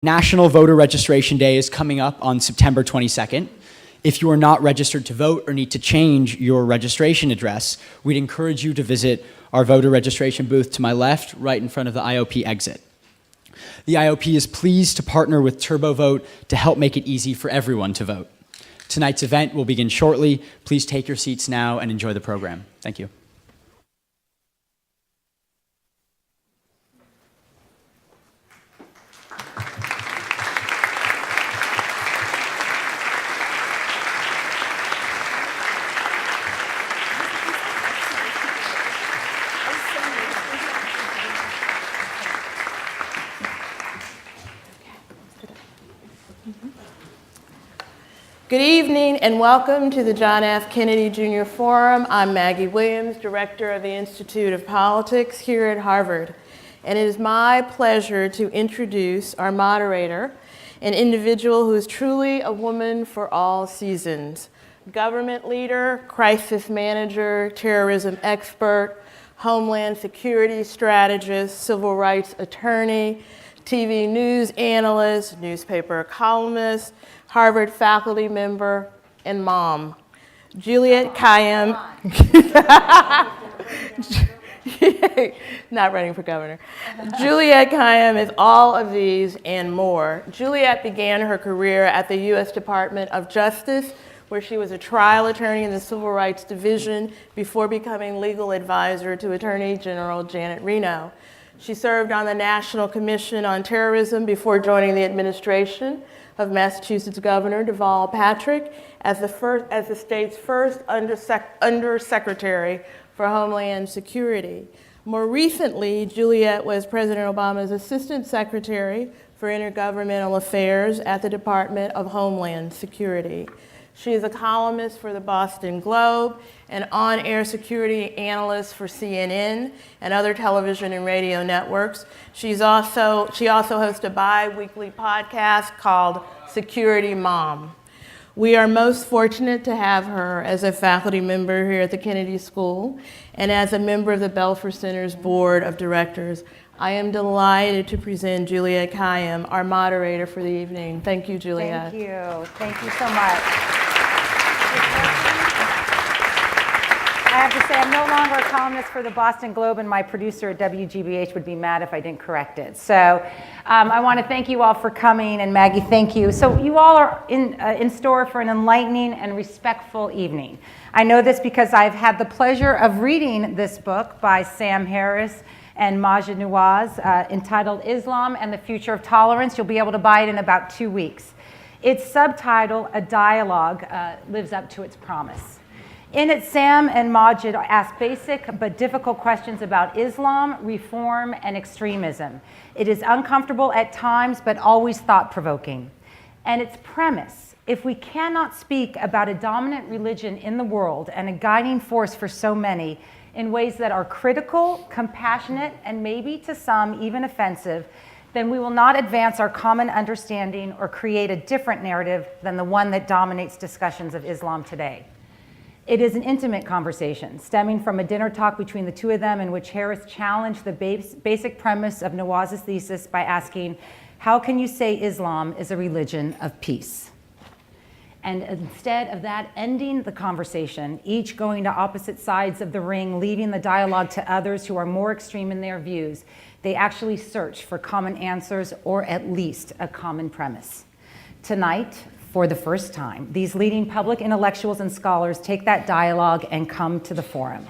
National Voter Registration Day is coming up on September 22nd. If you are not registered to vote or need to change your registration address, we'd encourage you to visit our voter registration booth to my left, right in front of the IOP exit. The IOP is pleased to partner with TurboVote to help make it easy for everyone to vote. Tonight's event will begin shortly. Please take your seats now and enjoy the program. Thank you. Good evening and welcome to the John F. Kennedy Jr. Forum. I'm Maggie Williams, Director of the Institute of Politics here at Harvard. And it is my pleasure to introduce our moderator, an individual who is truly a woman for all seasons. Government leader, crisis manager, terrorism expert, homeland security strategist, civil rights attorney, TV news analyst, newspaper columnist, Harvard faculty member, and mom. Juliette Kayyem, not running for governor. Juliette Kayyem is all of these and more. Juliette began her career at the U.S. Department of Justice, where she was a trial attorney in the Civil Rights Division before becoming legal advisor to Attorney General Janet Reno. She served on the National Commission on Terrorism before joining the administration of Massachusetts Governor Deval Patrick as the state's first Undersecretary for Homeland Security. More recently, Juliette was President Obama's Assistant Secretary for Intergovernmental Affairs at the Department of Homeland Security. She is a columnist for the Boston Globe, an on-air security analyst for CNN and other television and radio networks. She also hosts a bi-weekly podcast called Security Mom. We are most fortunate to have her as a faculty member here at the Kennedy School and as a member of the Belfer Center's Board of Directors. I am delighted to present Juliette Kayyem, our moderator for the evening. Thank you, Juliette. Thank you. Thank you so much. I have to say, I'm no longer a columnist for the Boston Globe, and my producer at WGBH would be mad if I didn't correct it. So I want to thank you all for coming, and Maggie, thank you. So you all are in store for an enlightening and respectful evening. I know this because I've had the pleasure of reading this book by Sam Harris and Maajid Nawaz entitled Islam and the Future of Tolerance. You'll be able to buy it in about 2 weeks. Its subtitle, A Dialogue, lives up to its promise. In it, Sam and Maajid ask basic but difficult questions about Islam, reform, and extremism. It is uncomfortable at times, but always thought-provoking. And its premise, if we cannot speak about a dominant religion in the world and a guiding force for so many in ways that are critical, compassionate, and maybe to some even offensive, then we will not advance our common understanding or create a different narrative than the one that dominates discussions of Islam today. It is an intimate conversation stemming from a dinner talk between the two of them in which Harris challenged the basic premise of Nawaz's thesis by asking, how can you say Islam is a religion of peace? And instead of that ending the conversation, each going to opposite sides of the ring, leaving the dialogue to others who are more extreme in their views, they actually search for common answers or at least a common premise. Tonight, for the first time, these leading public intellectuals and scholars take that dialogue and come to the forum.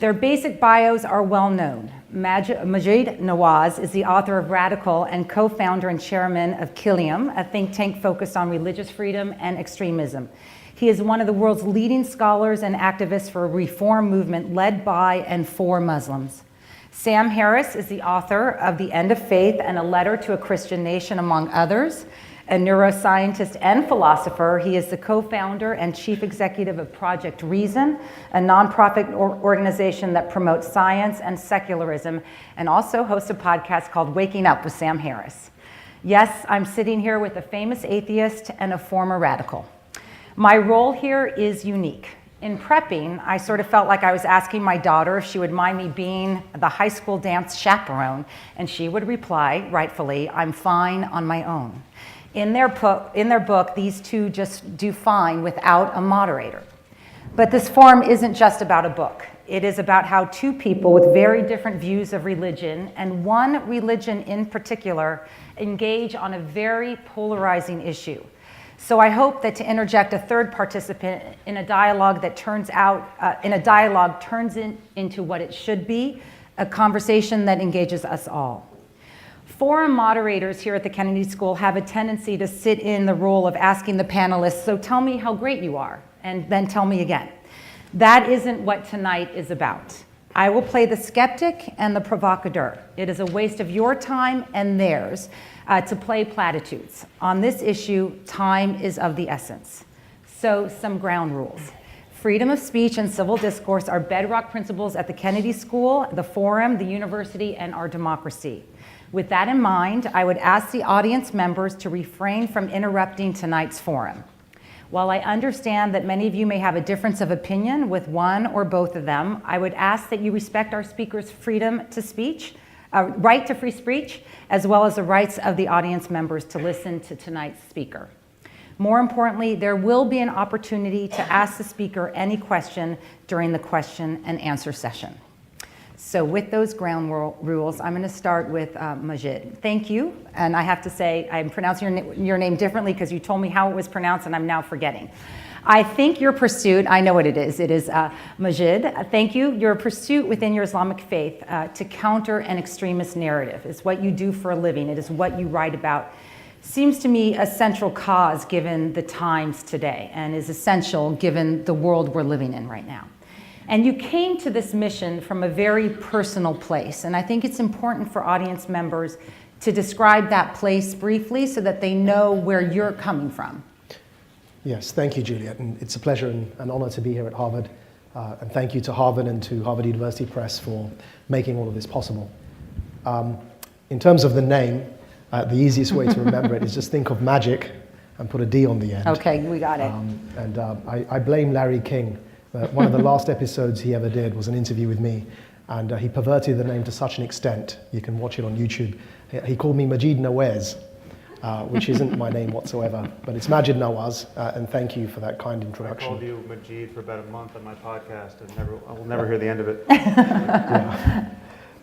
Their basic bios are well known. Maajid Nawaz is the author of Radical and co-founder and chairman of Quilliam, a think tank focused on religious freedom and extremism. He is one of the world's leading scholars and activists for a reform movement led by and for Muslims. Sam Harris is the author of The End of Faith and A Letter to a Christian Nation, among others. A neuroscientist and philosopher, he is the co-founder and chief executive of Project Reason, a nonprofit organization that promotes science and secularism, and also hosts a podcast called Waking Up with Sam Harris. Yes, I'm sitting here with a famous atheist and a former radical. My role here is unique. In prepping, I sort of felt like I was asking my daughter if she would mind me being the high school dance chaperone, and she would reply, rightfully, "I'm fine on my own." In their book, these two just do fine without a moderator. But this forum isn't just about a book. It is about how two people with very different views of religion, and one religion in particular, engage on a very polarizing issue. So I hope that to interject a third participant in a dialogue that turns into what it should be, a conversation that engages us all. Forum moderators here at the Kennedy School have a tendency to sit in the role of asking the panelists, "So tell me how great you are," and then tell me again. That isn't what tonight is about. I will play the skeptic and the provocateur. It is a waste of your time and theirs to play platitudes. On this issue, time is of the essence. So, some ground rules. Freedom of speech and civil discourse are bedrock principles at the Kennedy School, the Forum, the university, and our democracy. With that in mind, I would ask the audience members to refrain from interrupting tonight's forum. While I understand that many of you may have a difference of opinion with one or both of them, I would ask that you respect our speakers' freedom to speech, right to free speech, as well as the rights of the audience members to listen to tonight's speaker. More importantly, there will be an opportunity to ask the speaker any question during the question and answer session. So with those ground rules, I'm going to start with Maajid. Thank you. And I have to say, I'm pronouncing your name differently because you told me how it was pronounced and I'm now forgetting. I think your pursuit, I know what it is Maajid. Thank you. Your pursuit within your Islamic faith to counter an extremist narrative is what you do for a living. It is what you write about. Seems to me a central cause given the times today and is essential given the world we're living in right now. And you came to this mission from a very personal place. And I think it's important for audience members to describe that place briefly so that they know where you're coming from. Yes, thank you, Juliette. And it's a pleasure and an honor to be here at Harvard. And thank you to Harvard and to Harvard University Press for making all of this possible. In terms of the name, the easiest way to remember it is just think of magic and put a D on the end. Okay, we got it. I blame Larry King. One of the last episodes he ever did was an interview with me, and he perverted the name to such an extent, you can watch it on YouTube. He called me Maajid Nawaz, which isn't my name whatsoever, but it's Maajid Nawaz, and thank you for that kind introduction. I called you Maajid for about a month on my podcast, and I will never hear the end of it. Yeah.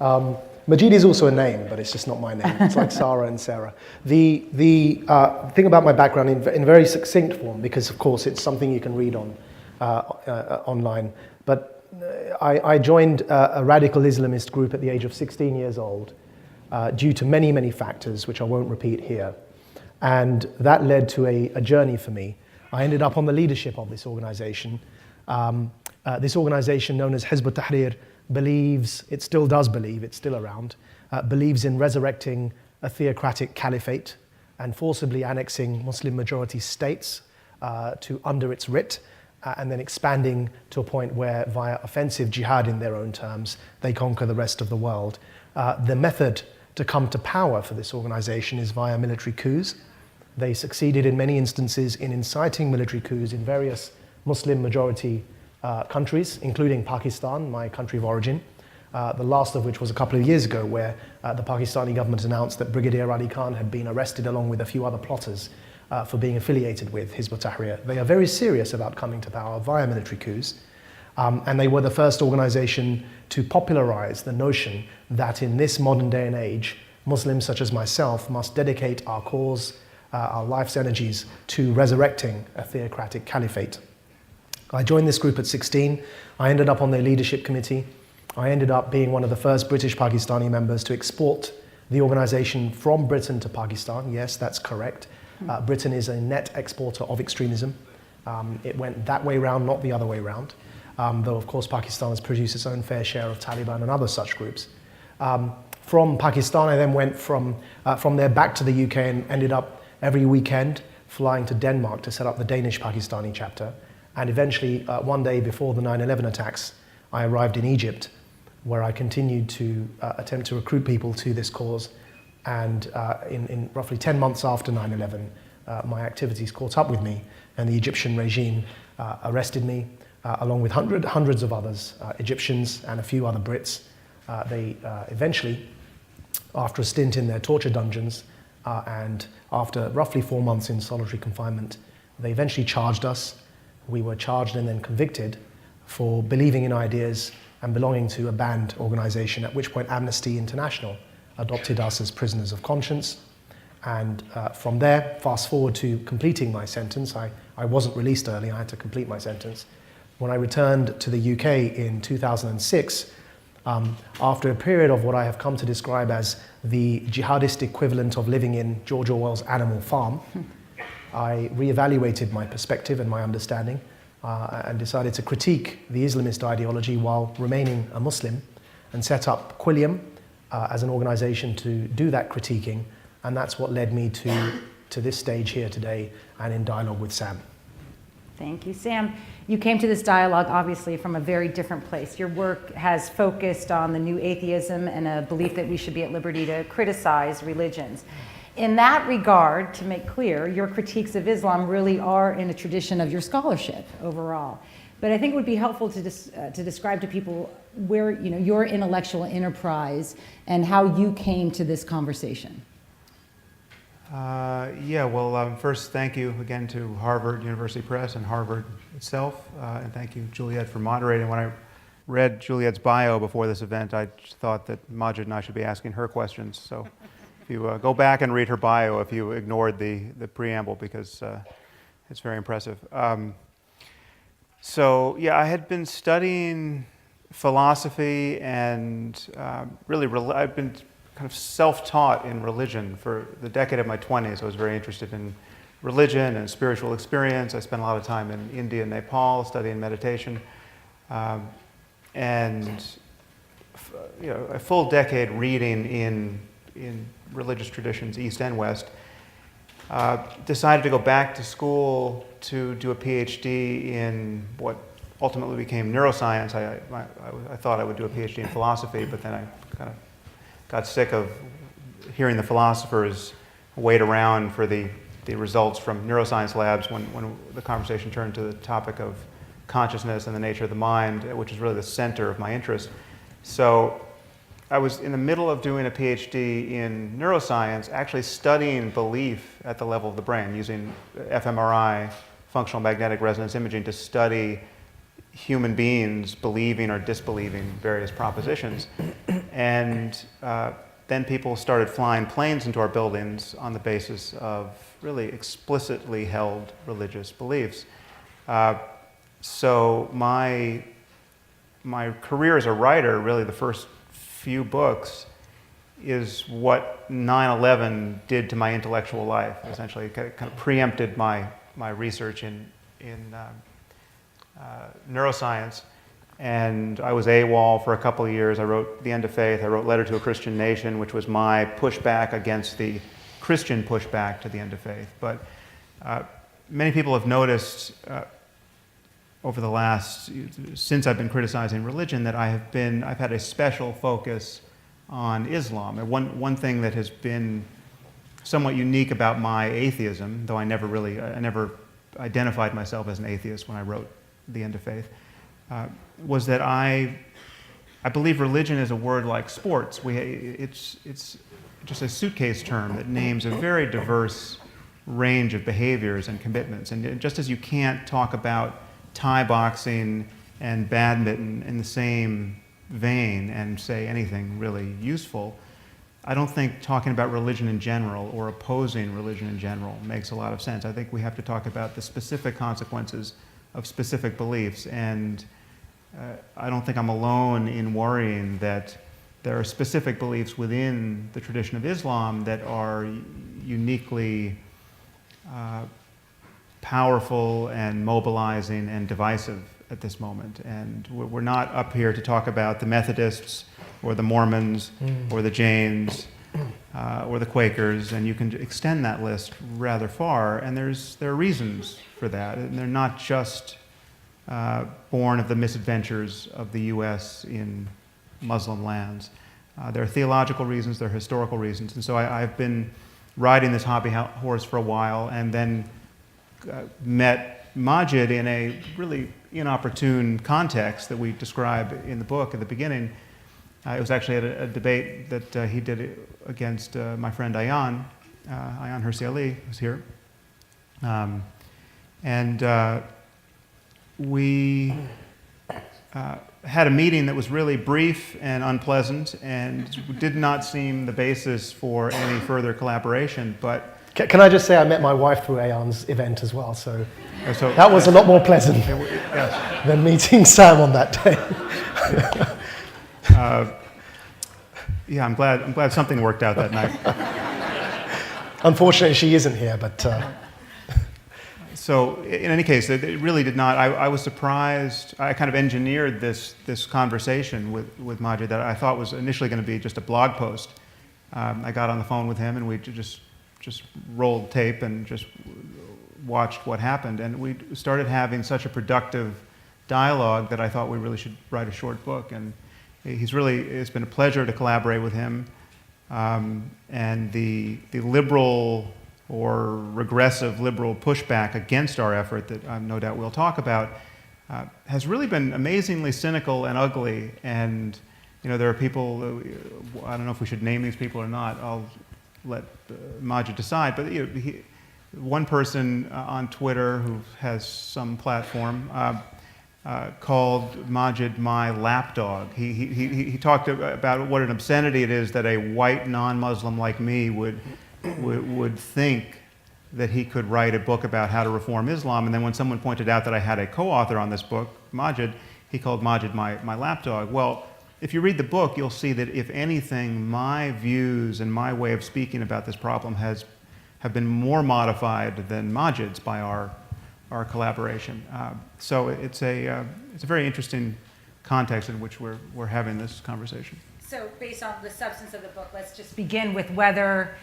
Maajid is also a name, but it's just not my name. It's like Sarah and Sarah. The thing about my background in very succinct form, because of course it's something you can read on online, but I joined a radical Islamist group at the age of 16 years old due to many, many factors, which I won't repeat here. And that led to a journey for me. I ended up on the leadership of this organization. This organization known as Hizb ut-Tahrir believes, it still does believe, it's still around, believes in resurrecting a theocratic caliphate and forcibly annexing Muslim majority states under its writ, and then expanding to a point where, via offensive jihad in their own terms, they conquer the rest of the world. The method to come to power for this organization is via military coups. They succeeded in many instances in inciting military coups in various Muslim majority countries, including Pakistan, my country of origin, the last of which was a couple of years ago, where the Pakistani government announced that Brigadier Ali Khan had been arrested along with a few other plotters for being affiliated with Hizb ut-Tahrir. They are very serious about coming to power via military coups, and they were the first organization to popularize the notion that in this modern day and age, Muslims such as myself must dedicate our cause, our life's energies to resurrecting a theocratic caliphate. I joined this group at 16. I ended up on their leadership committee. I ended up being one of the first British Pakistani members to export the organization from Britain to Pakistan. Yes, that's correct. Britain is a net exporter of extremism. It went that way round, not the other way round. Though, of course, Pakistan has produced its own fair share of Taliban and other such groups. From Pakistan, I then went from there back to the UK and ended up every weekend flying to Denmark to set up the Danish Pakistani chapter. And eventually, one day before the 9/11 attacks, I arrived in Egypt, where I continued to attempt to recruit people to this cause. And in roughly 10 months after 9/11, my activities caught up with me, and the Egyptian regime arrested me, along with hundreds of others, Egyptians and a few other Brits. They eventually, after a stint in their torture dungeons and after roughly 4 months in solitary confinement, they eventually charged us. We were charged and then convicted for believing in ideas and belonging to a banned organization, at which point Amnesty International adopted us as prisoners of conscience. And from there, fast forward to completing my sentence. I wasn't released early, I had to complete my sentence. When I returned to the UK in 2006, after a period of what I have come to describe as the jihadist equivalent of living in George Orwell's Animal Farm, I reevaluated my perspective and my understanding and decided to critique the Islamist ideology while remaining a Muslim, and set up Quilliam as an organization to do that critiquing, and that's what led me to this stage here today and in dialogue with Sam. Thank you, Sam. You came to this dialogue obviously from a very different place. Your work has focused on the new atheism and a belief that we should be at liberty to criticize religions. In that regard, to make clear, your critiques of Islam really are in a tradition of your scholarship overall. But I think it would be helpful to describe to people where, your intellectual enterprise and how you came to this conversation. First, thank you again to Harvard University Press and Harvard itself, and thank you, Juliette, for moderating. When I read Juliette's bio before this event, I thought that Maajid and I should be asking her questions. So if you go back and read her bio, if you ignored the preamble, because it's very impressive. I had been studying philosophy and I've been kind of self-taught in religion for the decade of my 20s. I was very interested in religion and spiritual experience. I spent a lot of time in India and Nepal studying meditation. A full decade reading in religious traditions, East and West. Decided to go back to school to do a PhD in what ultimately became neuroscience. I thought I would do a PhD in philosophy, but then I kind of got sick of hearing the philosophers wait around for the results from neuroscience labs when the conversation turned to the topic of consciousness and the nature of the mind, which is really the center of my interest. So I was in the middle of doing a PhD in neuroscience, actually studying belief at the level of the brain, using fMRI, functional magnetic resonance imaging, to study human beings believing or disbelieving various propositions. And then people started flying planes into our buildings on the basis of really explicitly held religious beliefs. So my career as a writer, really the first few books, is what 9/11 did to my intellectual life. Essentially, it kind of preempted my research in neuroscience. And I was AWOL for a couple of years. I wrote The End of Faith. I wrote Letter to a Christian Nation, which was my pushback against the Christian pushback to The End of Faith. But many people have noticed over the since I've been criticizing religion, that I've had a special focus on Islam. And one thing that has been somewhat unique about my atheism, though I never identified myself as an atheist when I wrote The End of Faith, was that I believe religion is a word like sports. It's just a suitcase term that names a very diverse range of behaviors and commitments. And just as you can't talk about Thai boxing and badminton in the same vein and say anything really useful, I don't think talking about religion in general or opposing religion in general makes a lot of sense. I think we have to talk about the specific consequences of specific beliefs, and I don't think I'm alone in worrying that there are specific beliefs within the tradition of Islam that are uniquely powerful and mobilizing and divisive at this moment. And we're not up here to talk about the Methodists or the Mormons or the Jains or the Quakers, and you can extend that list rather far, and there are reasons for that, and they're not just born of the misadventures of the U.S. in Muslim lands. There are theological reasons, there are historical reasons, and so I've been riding this hobby horse for a while, and then met Maajid in a really inopportune context that we describe in the book at the beginning. It was actually at a debate that he did against my friend Ayaan Hirsi Ali, who's here. We had a meeting that was really brief and unpleasant and did not seem the basis for any further collaboration, but Can I just say I met my wife through Ayan's event as well, so so that was a lot more pleasant yes. than meeting Sam on that day. Yeah, I'm glad something worked out that night. Unfortunately, she isn't here, but So in any case, it really did not. I was surprised. I kind of engineered this conversation with Maajid that I thought was initially going to be just a blog post. I got on the phone with him and we just rolled tape and just watched what happened. And we started having such a productive dialogue that I thought we really should write a short book. And it's been a pleasure to collaborate with him. And the liberal or regressive liberal pushback against our effort that no doubt we'll talk about has really been amazingly cynical and ugly. And there are people, I don't know if we should name these people or not, I'll let Maajid decide, but one person on Twitter who has some platform called Maajid my lapdog. He talked about what an obscenity it is that a white non-Muslim like me would think that he could write a book about how to reform Islam, and then when someone pointed out that I had a co-author on this book, Maajid, he called Maajid my lapdog. Well, if you read the book, you'll see that if anything, my views and my way of speaking about this problem have been more modified than Maajid's by our collaboration. So it's a very interesting context in which we're having this conversation. So based on the substance of the book, let's just begin with whether,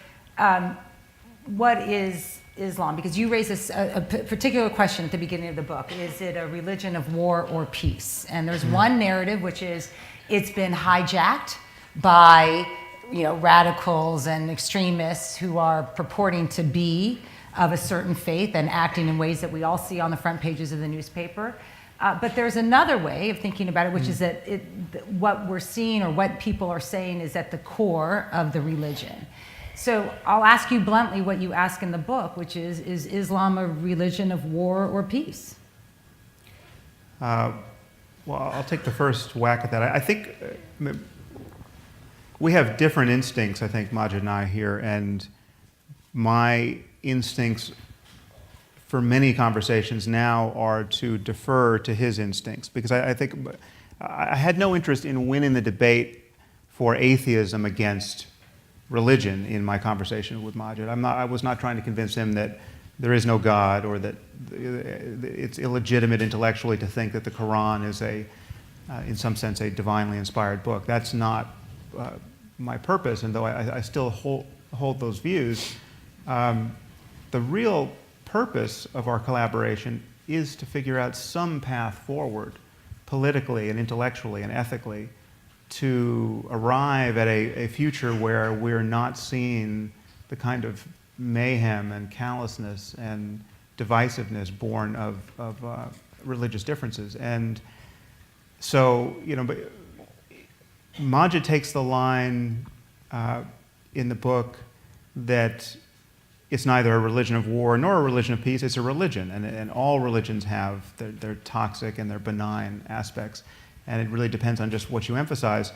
what is Islam? Because you raise a particular question at the beginning of the book. Is it a religion of war or peace? And there's one narrative, which is it's been hijacked by radicals and extremists who are purporting to be of a certain faith and acting in ways that we all see on the front pages of the newspaper. But there's another way of thinking about it, which is that what we're seeing or what people are saying is at the core of the religion. So I'll ask you bluntly what you ask in the book, which is Islam a religion of war or peace? Well, I'll take the first whack at that. I think we have different instincts, I think, Maajid and I here, and my instincts for many conversations now are to defer to his instincts, because I think I had no interest in winning the debate for atheism against religion in my conversation with Maajid. I was not trying to convince him that there is no God or that it's illegitimate intellectually to think that the Quran is in some sense, a divinely inspired book. That's not my purpose, and though I still hold those views, the real purpose of our collaboration is to figure out some path forward, politically and intellectually and ethically, to arrive at a future where we're not seeing the kind of mayhem and callousness and divisiveness born of religious differences. And so, but Maajid takes the line in the book that it's neither a religion of war nor a religion of peace, it's a religion. And all religions have their toxic and their benign aspects. And it really depends on just what you emphasize.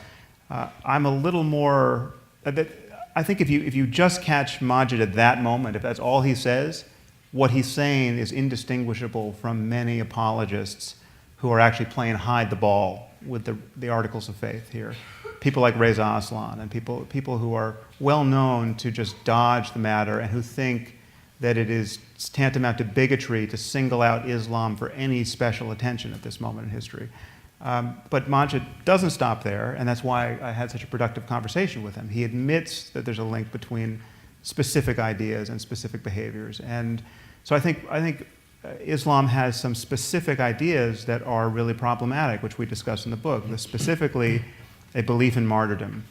I'm a little more, I think if you just catch Maajid at that moment, if that's all he says, what he's saying is indistinguishable from many apologists who are actually playing hide the ball with the articles of faith here. People like Reza Aslan and people who are well known to just dodge the matter and who think that it is tantamount to bigotry to single out Islam for any special attention at this moment in history. But Maajid doesn't stop there, and that's why I had such a productive conversation with him. He admits that there's a link between specific ideas and specific behaviors. And so I think Islam has some specific ideas that are really problematic, which we discuss in the book. Specifically, a belief in martyrdom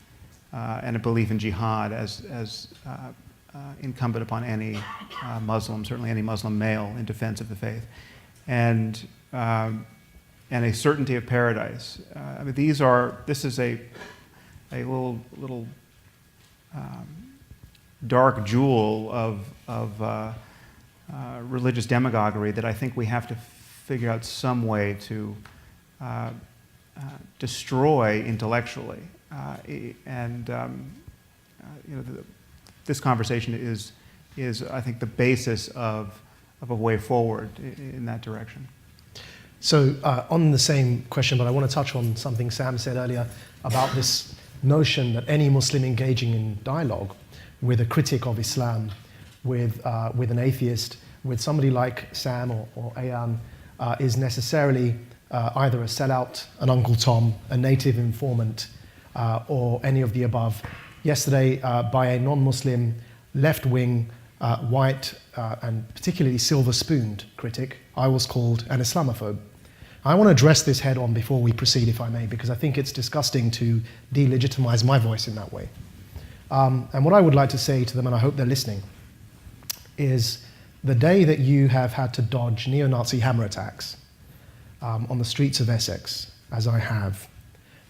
and a belief in jihad as incumbent upon any Muslim, certainly any Muslim male, in defense of the faith. and a certainty of paradise. I mean, this is a little dark jewel of religious demagoguery that I think we have to figure out some way to destroy intellectually. This conversation is, I think, the basis of a way forward in that direction. So on the same question, but I want to touch on something Sam said earlier about this notion that any Muslim engaging in dialogue with a critic of Islam, with an atheist, with somebody like Sam or Ayan, is necessarily either a sellout, an Uncle Tom, a native informant, or any of the above. Yesterday, by a non-Muslim, left-wing, white, and particularly silver-spooned critic, I was called an Islamophobe. I want to address this head-on before we proceed, if I may, because I think it's disgusting to delegitimize my voice in that way. And what I would like to say to them, and I hope they're listening, is the day that you have had to dodge neo-Nazi hammer attacks on the streets of Essex, as I have,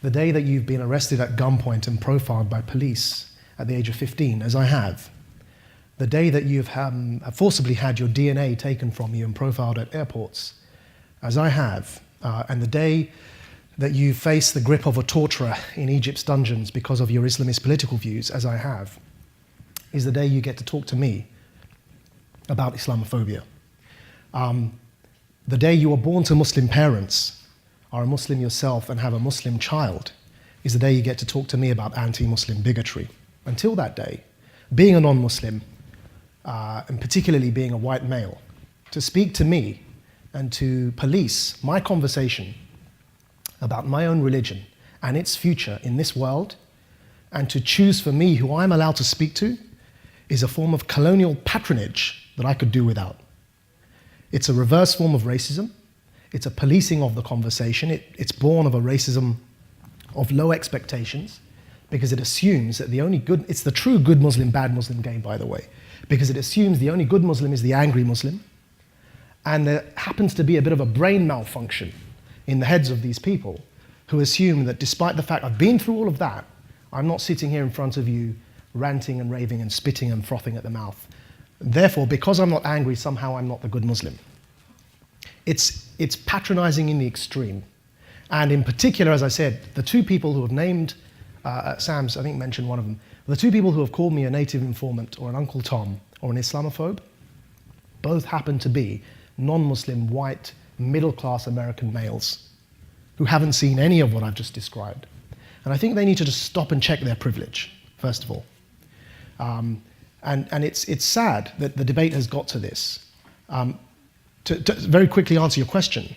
the day that you've been arrested at gunpoint and profiled by police at the age of 15, as I have, the day that you've forcibly had your DNA taken from you and profiled at airports, as I have, and the day that you face the grip of a torturer in Egypt's dungeons because of your Islamist political views, as I have, is the day you get to talk to me about Islamophobia. The day you were born to Muslim parents, are a Muslim yourself and have a Muslim child, is the day you get to talk to me about anti-Muslim bigotry. Until that day, being a non-Muslim, and particularly being a white male, to speak to me and to police my conversation about my own religion and its future in this world, and to choose for me who I'm allowed to speak to, is a form of colonial patronage that I could do without. It's a reverse form of racism. It's a policing of the conversation. It's born of a racism of low expectations, because it assumes that the only good, it's the true good Muslim, bad Muslim game, by the way, because it assumes the only good Muslim is the angry Muslim, and there happens to be a bit of a brain malfunction in the heads of these people who assume that despite the fact I've been through all of that, I'm not sitting here in front of you ranting and raving and spitting and frothing at the mouth. Therefore, because I'm not angry, somehow I'm not the good Muslim. It's patronizing in the extreme. And in particular, as I said, the two people who have named, Sam's, I think, mentioned one of them, the two people who have called me a native informant or an Uncle Tom or an Islamophobe, both happen to be non-Muslim, white, middle-class American males who haven't seen any of what I've just described. And I think they need to just stop and check their privilege, first of all. And it's sad that the debate has got to this. To very quickly answer your question,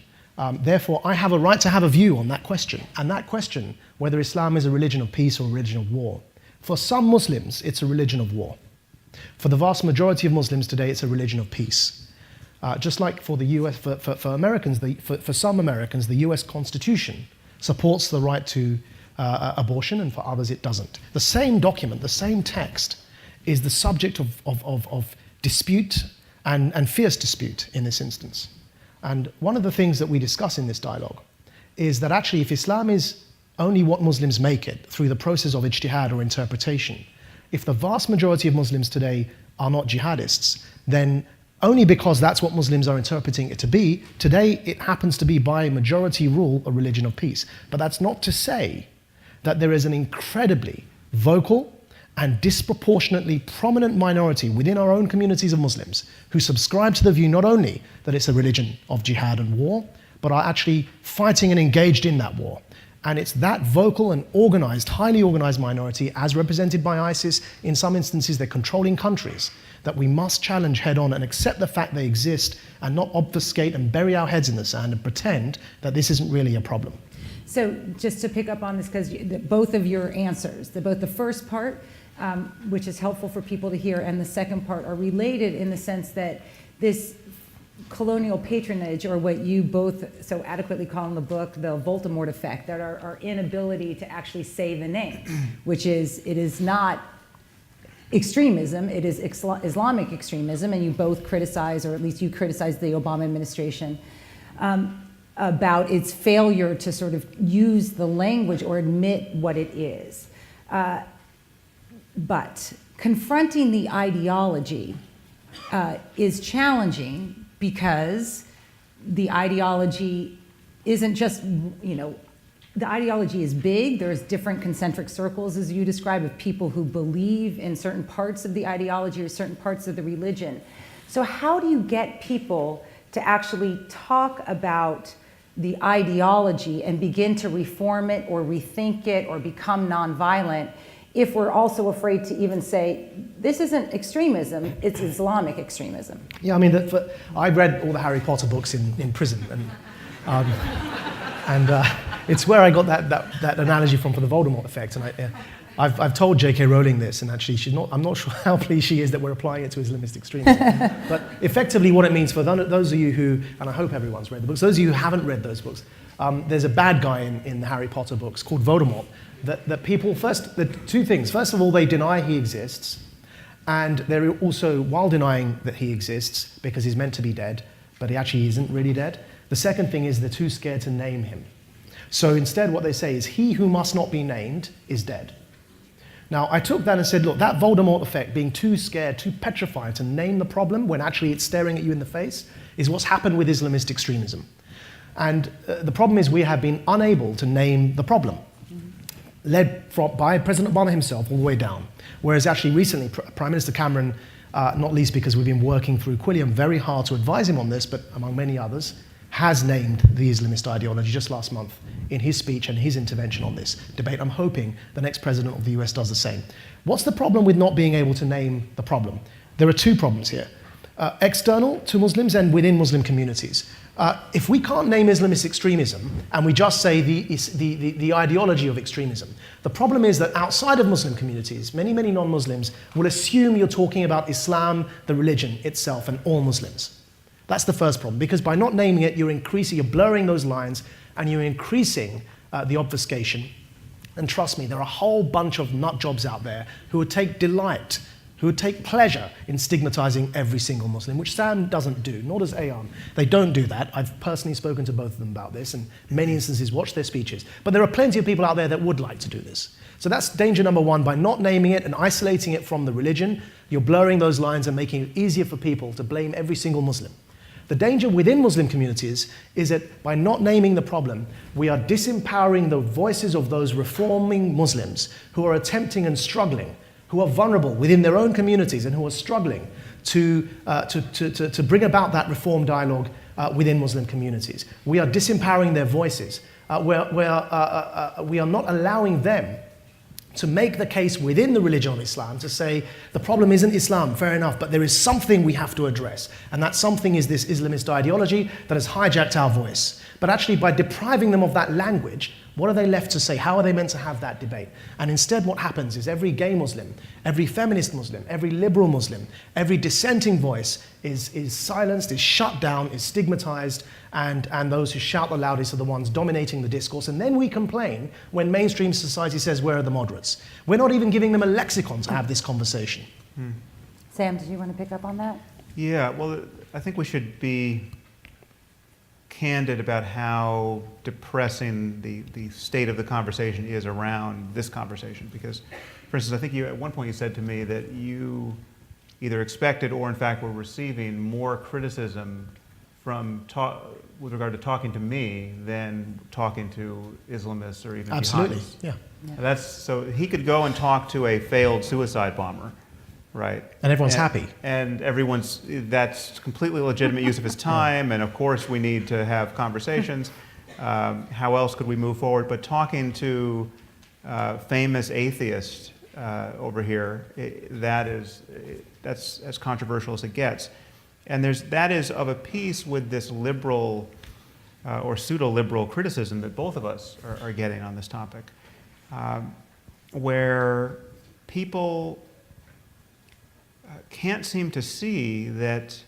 therefore, I have a right to have a view on that question. And that question, whether Islam is a religion of peace or a religion of war, for some Muslims, it's a religion of war. For the vast majority of Muslims today, it's a religion of peace. Just like for the US, for Americans, for some Americans, the US Constitution supports the right to abortion, and for others it doesn't. The same document, the same text, is the subject of dispute and fierce dispute in this instance. And one of the things that we discuss in this dialogue is that actually if Islam is only what Muslims make it through the process of ijtihad or interpretation, if the vast majority of Muslims today are not jihadists, then only because that's what Muslims are interpreting it to be, today it happens to be by majority rule a religion of peace. But that's not to say that there is an incredibly vocal and disproportionately prominent minority within our own communities of Muslims who subscribe to the view not only that it's a religion of jihad and war, but are actually fighting and engaged in that war. And it's that vocal and organized, highly organized minority, as represented by ISIS, in some instances they're controlling countries, that we must challenge head on and accept the fact they exist and not obfuscate and bury our heads in the sand and pretend that this isn't really a problem. So just to pick up on this, because both of your answers, both the first part, which is helpful for people to hear, and the second part are related in the sense that this colonial patronage, or what you both so adequately call in the book the Voldemort effect, that our inability to actually say the name, which is, it is not extremism, it is Islamic extremism, and you both criticize, or at least you criticize the Obama administration about its failure to sort of use the language or admit what it is. But confronting the ideology is challenging because the ideology isn't just, the ideology is big. There's different concentric circles, as you describe, of people who believe in certain parts of the ideology or certain parts of the religion. So how do you get people to actually talk about the ideology and begin to reform it or rethink it or become nonviolent if we're also afraid to even say, this isn't extremism, it's Islamic extremism? Yeah, I mean, I read all the Harry Potter books in prison, and it's where I got that analogy from for the Voldemort effect. And I've told J.K. Rowling this, and actually I'm not sure how pleased she is that we're applying it to Islamist extremism. But effectively what it means for those of you who, and I hope everyone's read the books, those of you who haven't read those books, there's a bad guy in the Harry Potter books called Voldemort, that people, the two things. First of all, they deny he exists, and they're also, while denying that he exists, because he's meant to be dead, but he actually isn't really dead. The second thing is they're too scared to name him. So instead what they say is, he who must not be named is dead. Now, I took that and said, look, that Voldemort effect, being too scared, too petrified to name the problem when actually it's staring at you in the face, is what's happened with Islamist extremism. And the problem is we have been unable to name the problem, led by President Obama himself all the way down. Whereas actually recently, Prime Minister Cameron, not least because we've been working through Quilliam very hard to advise him on this, but among many others, has named the Islamist ideology just last month in his speech and his intervention on this debate. I'm hoping the next president of the US does the same. What's the problem with not being able to name the problem? There are two problems here. External to Muslims and within Muslim communities. If we can't name Islamist extremism and we just say the ideology of extremism, the problem is that outside of Muslim communities, many non-Muslims will assume you're talking about Islam, the religion itself, and all Muslims. That's the first problem, because by not naming it, you're blurring those lines, and you're increasing the obfuscation. And trust me, there are a whole bunch of nut jobs out there who would take delight, who would take pleasure in stigmatizing every single Muslim, which Sam doesn't do, nor does Ayan. They don't do that. I've personally spoken to both of them about this, and in many instances watched their speeches. But there are plenty of people out there that would like to do this. So that's danger number one. By not naming it and isolating it from the religion, you're blurring those lines and making it easier for people to blame every single Muslim. The danger within Muslim communities is that by not naming the problem, we are disempowering the voices of those reforming Muslims who are attempting and struggling, who are vulnerable within their own communities and who are struggling to bring about that reform dialogue within Muslim communities. We are disempowering their voices. We are not allowing them to make the case within the religion of Islam to say, the problem isn't Islam, fair enough, but there is something we have to address. And that something is this Islamist ideology that has hijacked our voice. But actually, by depriving them of that language, what are they left to say? How are they meant to have that debate? And instead what happens is every gay Muslim, every feminist Muslim, every liberal Muslim, every dissenting voice is silenced, is shut down, is stigmatized, and those who shout the loudest are the ones dominating the discourse. And then we complain when mainstream society says, where are the moderates? We're not even giving them a lexicon to have this conversation. Sam, did you want to pick up on that? Yeah, well, I think we should be candid about how depressing the state of the conversation is around this conversation. Because, for instance, I think at one point you said to me that you either expected or in fact were receiving more criticism with regard to talking to me than talking to Islamists or even Absolutely, jihadists. yeah. So he could go and talk to a failed suicide bomber, right? And everyone's happy. And that's completely legitimate use of his time, and of course we need to have conversations. How else could we move forward? But talking to famous atheists over here, that's as controversial as it gets. And that is of a piece with this liberal or pseudo-liberal criticism that both of us are getting on this topic, where people can't seem to see that,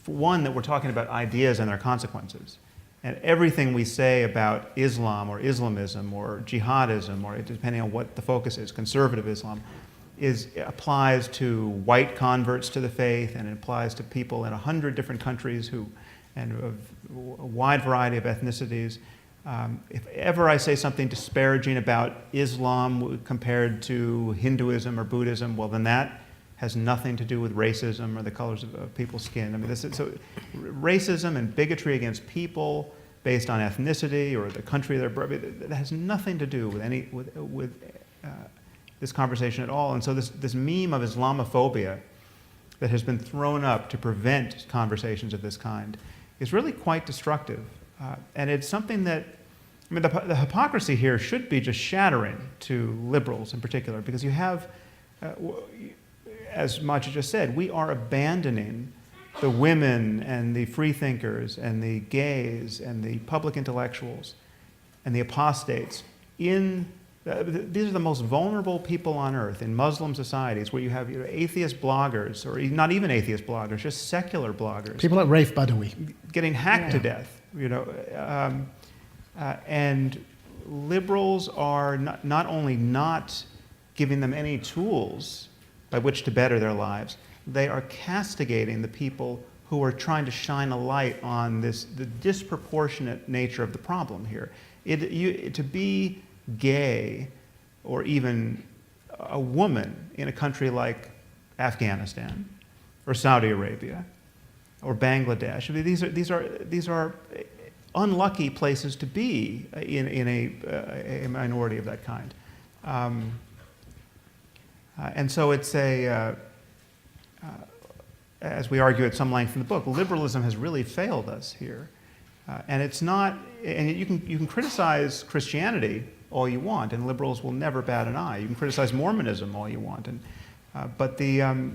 for one, that we're talking about ideas and their consequences. And everything we say about Islam or Islamism or jihadism, or depending on what the focus is, conservative Islam, applies to white converts to the faith, and it applies to people in 100 different countries who and of a wide variety of ethnicities. If ever I say something disparaging about Islam compared to Hinduism or Buddhism, well, then that has nothing to do with racism or the colors of people's skin. I mean, so racism and bigotry against people based on ethnicity or the country they're born, that has nothing to do with this conversation at all. And so this meme of Islamophobia that has been thrown up to prevent conversations of this kind is really quite destructive. And it's something that, I mean, the hypocrisy here should be just shattering to liberals in particular, because you have, as Maajid just said, we are abandoning the women and the freethinkers and the gays and the public intellectuals and the apostates in these are the most vulnerable people on earth in Muslim societies, where you have atheist bloggers, or not even atheist bloggers, just secular bloggers. People like Raif Badawi. Getting hacked to death, and liberals are not only not giving them any tools by which to better their lives, they are castigating the people who are trying to shine a light on the disproportionate nature of the problem here. To be gay, or even a woman in a country like Afghanistan, or Saudi Arabia, or Bangladesh, I mean, these are unlucky places to be in a minority of that kind, and so it's as we argue at some length in the book, liberalism has really failed us here, and it's not. And you can criticize Christianity all you want, and liberals will never bat an eye. You can criticize Mormonism all you want, but the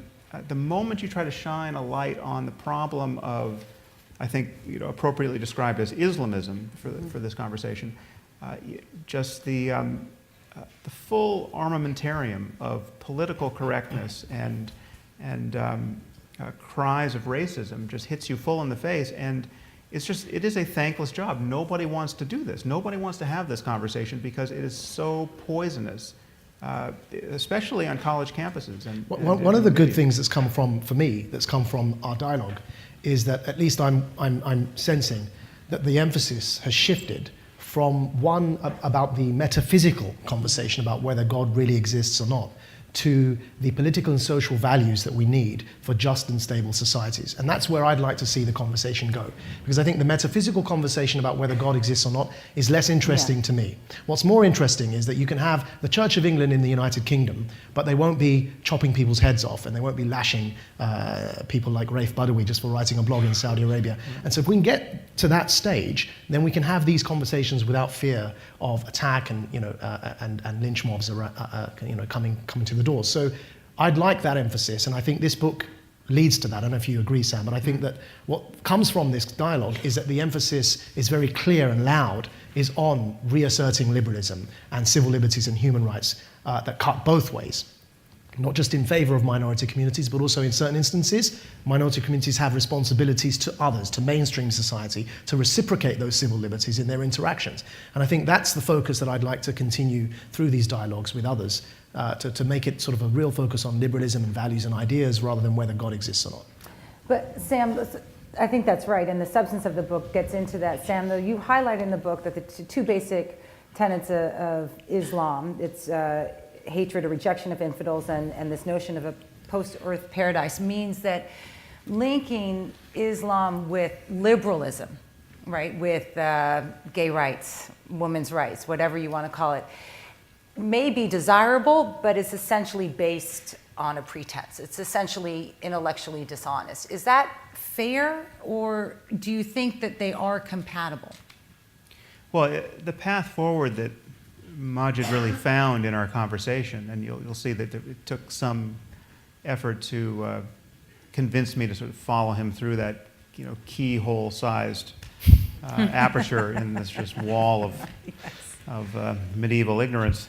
moment you try to shine a light on the problem of, I think, appropriately described as Islamism for this conversation, just the full armamentarium of political correctness and cries of racism just hits you full in the face, and it is a thankless job. Nobody wants to do this. Nobody wants to have this conversation because it is so poisonous, especially on college campuses. One of the good things that's come from, for me, that's come from our dialogue is that at least I'm sensing that the emphasis has shifted from one about the metaphysical conversation about whether God really exists or not, to the political and social values that we need for just and stable societies. And that's where I'd like to see the conversation go. Because I think the metaphysical conversation about whether God exists or not is less interesting to me. What's more interesting is that you can have the Church of England in the United Kingdom, but they won't be chopping people's heads off, and they won't be lashing people like Raif Badawi just for writing a blog in Saudi Arabia. And so if we can get to that stage, then we can have these conversations without fear of attack and and lynch mobs coming to the doors. So I'd like that emphasis, and I think this book leads to that. I don't know if you agree, Sam, but I think that what comes from this dialogue is that the emphasis is very clear and loud, is on reasserting liberalism and civil liberties and human rights that cut both ways. Not just in favor of minority communities, but also in certain instances, minority communities have responsibilities to others, to mainstream society, to reciprocate those civil liberties in their interactions. And I think that's the focus that I'd like to continue through these dialogues with others, to make it sort of a real focus on liberalism and values and ideas rather than whether God exists or not. But Sam, I think that's right, and the substance of the book gets into that. Sam, though, you highlight in the book that the two basic tenets of Islam, it's hatred or rejection of infidels, and this notion of a post-earth paradise, means that linking Islam with liberalism, right, with gay rights, women's rights, whatever you want to call it, may be desirable, but it's essentially based on a pretense. It's essentially intellectually dishonest. Is that fair, or do you think that they are compatible? Well, the path forward that Maajid really found in our conversation, and you'll see that it took some effort to convince me to sort of follow him through that keyhole-sized aperture in this just wall of medieval ignorance,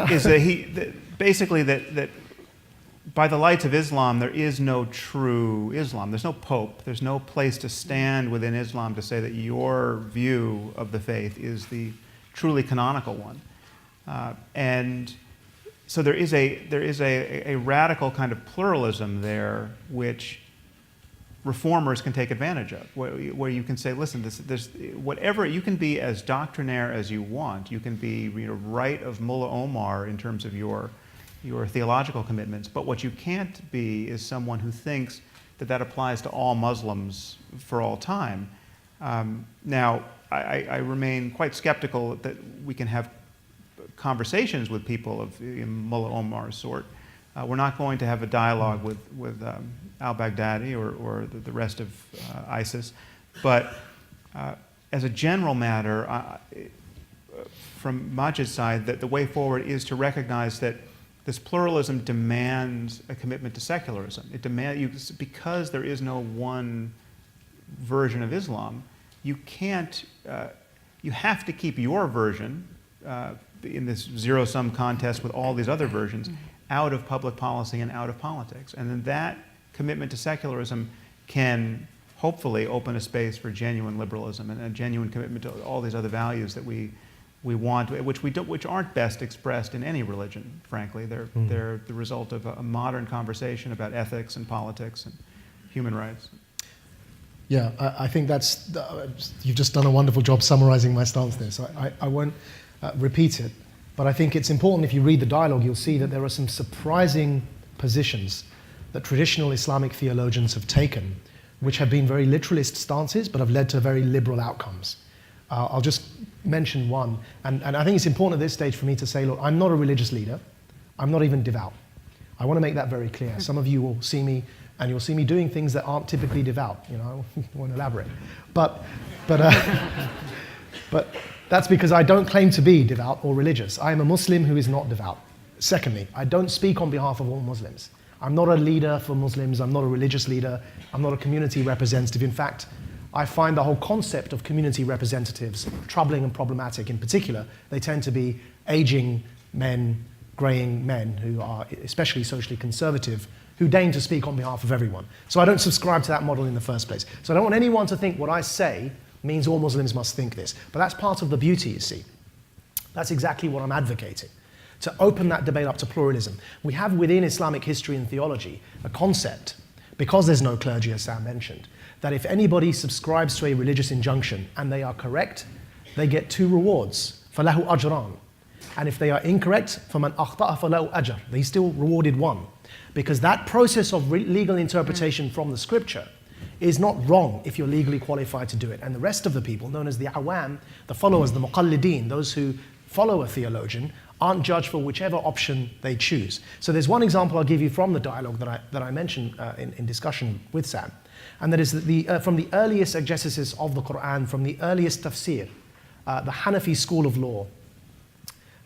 is that basically that by the lights of Islam, there is no true Islam. There's no pope. There's no place to stand within Islam to say that your view of the faith is the truly canonical one. And so there is a radical kind of pluralism there, which reformers can take advantage of, where you can say, listen, there's whatever, you can be as doctrinaire as you want. You can be right of Mullah Omar in terms of your theological commitments, but what you can't be is someone who thinks that applies to all Muslims for all time. Now, I remain quite skeptical that we can have conversations with people of Mullah Omar's sort. We're not going to have a dialogue with al-Baghdadi or the rest of ISIS, but as a general matter, from Maajid's side, that the way forward is to recognize that this pluralism demands a commitment to secularism. It demands, because there is no one version of Islam, you can't, you have to keep your version in this zero-sum contest with all these other versions out of public policy and out of politics. And then that commitment to secularism can hopefully open a space for genuine liberalism and a genuine commitment to all these other values that we want, which aren't best expressed in any religion, frankly. They're the result of a modern conversation about ethics and politics and human rights. Yeah, I think you've just done a wonderful job summarizing my stance there, so I won't repeat it. But I think it's important, if you read the dialogue, you'll see that there are some surprising positions that traditional Islamic theologians have taken, which have been very literalist stances, but have led to very liberal outcomes. I'll just mention one, and I think it's important at this stage for me to say, look, I'm not a religious leader. I'm not even devout. I want to make that very clear. Some of you will see me, and you'll see me doing things that aren't typically devout. I won't elaborate. But that's because I don't claim to be devout or religious. I am a Muslim who is not devout. Secondly, I don't speak on behalf of all Muslims. I'm not a leader for Muslims. I'm not a religious leader. I'm not a community representative. In fact, I find the whole concept of community representatives troubling and problematic. In particular, they tend to be aging men, graying men who are especially socially conservative, who deign to speak on behalf of everyone. So I don't subscribe to that model in the first place. So I don't want anyone to think what I say means all Muslims must think this. But that's part of the beauty, you see. That's exactly what I'm advocating, to open that debate up to pluralism. We have within Islamic history and theology a concept, because there's no clergy, as Sam mentioned, that if anybody subscribes to a religious injunction and they are correct, they get 2 rewards, فَلَهُ أَجْرًا. And if they are incorrect, فَمَنْ أَخْطَأَ فَلَهُ أَجْرٌ. They still rewarded 1. Because that process of legal interpretation from the scripture is not wrong if you're legally qualified to do it. And the rest of the people, known as the awam, the followers, the muqallideen, those who follow a theologian, aren't judged for whichever option they choose. So there's one example I'll give you from the dialogue that I mentioned in discussion with Sam. And that is that from the earliest exegesis of the Quran, from the earliest tafsir, the Hanafi school of law,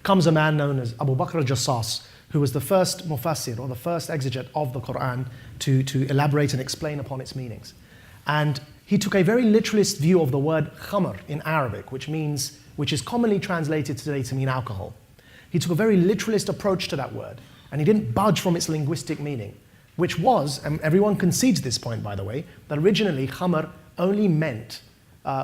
comes a man known as Abu Bakr al-Jassas, who was the first mufassir, or the first exegete of the Quran, to elaborate and explain upon its meanings. And he took a very literalist view of the word khamr in Arabic, which is commonly translated today to mean alcohol. He took a very literalist approach to that word, and he didn't budge from its linguistic meaning, which was, and everyone concedes this point, by the way, that originally khamr only meant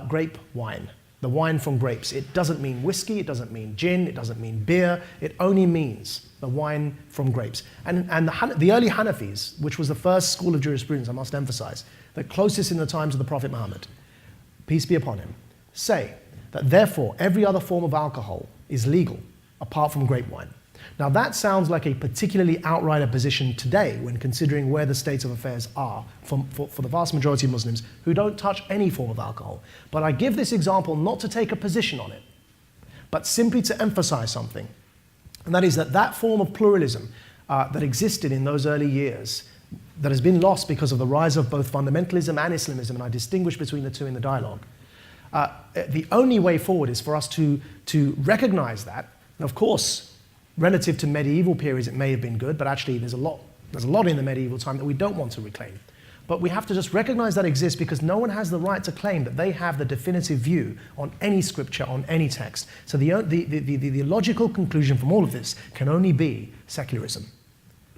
grape wine, the wine from grapes. It doesn't mean whiskey, it doesn't mean gin, it doesn't mean beer, it only means the wine from grapes. And the early Hanafis, which was the first school of jurisprudence, I must emphasize, the closest in the times of the Prophet Muhammad, peace be upon him, say that therefore every other form of alcohol is legal apart from grape wine. Now that sounds like a particularly outright position today when considering where the state of affairs are for the vast majority of Muslims who don't touch any form of alcohol. But I give this example not to take a position on it, but simply to emphasize something. And that is that form of pluralism that existed in those early years, that has been lost because of the rise of both fundamentalism and Islamism, and I distinguish between the two in the dialogue. The only way forward is for us to recognize that. And of course, relative to medieval periods, it may have been good, but actually there's a lot in the medieval time that we don't want to reclaim. But we have to just recognize that exists, because no one has the right to claim that they have the definitive view on any scripture, on any text. So the logical conclusion from all of this can only be secularism,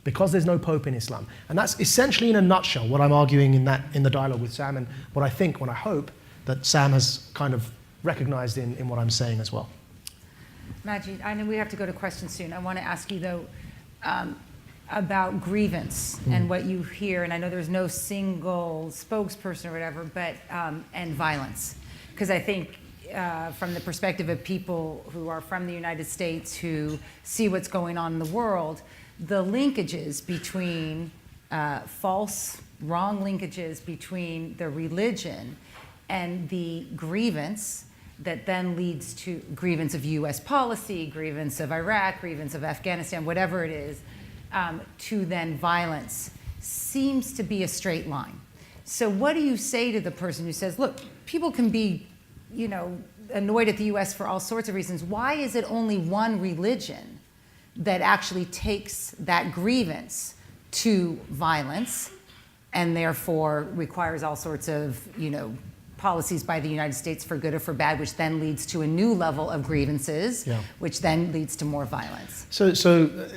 because there's no pope in Islam. And that's essentially, in a nutshell, what I'm arguing in the dialogue with Sam, and what I hope that Sam has kind of recognized in what I'm saying as well. Maajid, I know we have to go to questions soon. I want to ask you, though, about grievance and what you hear, and I know there's no single spokesperson or whatever, but and violence, because I think from the perspective of people who are from the United States who see what's going on in the world, the linkages between wrong linkages between the religion and the grievance that then leads to grievance of US policy, grievance of Iraq, grievance of Afghanistan, whatever it is, to then violence seems to be a straight line. So what do you say to the person who says, look, people can be, annoyed at the US for all sorts of reasons. Why is it only one religion that actually takes that grievance to violence and therefore requires all sorts of, policies by the United States for good or for bad, which then leads to a new level of grievances, which then leads to more violence? So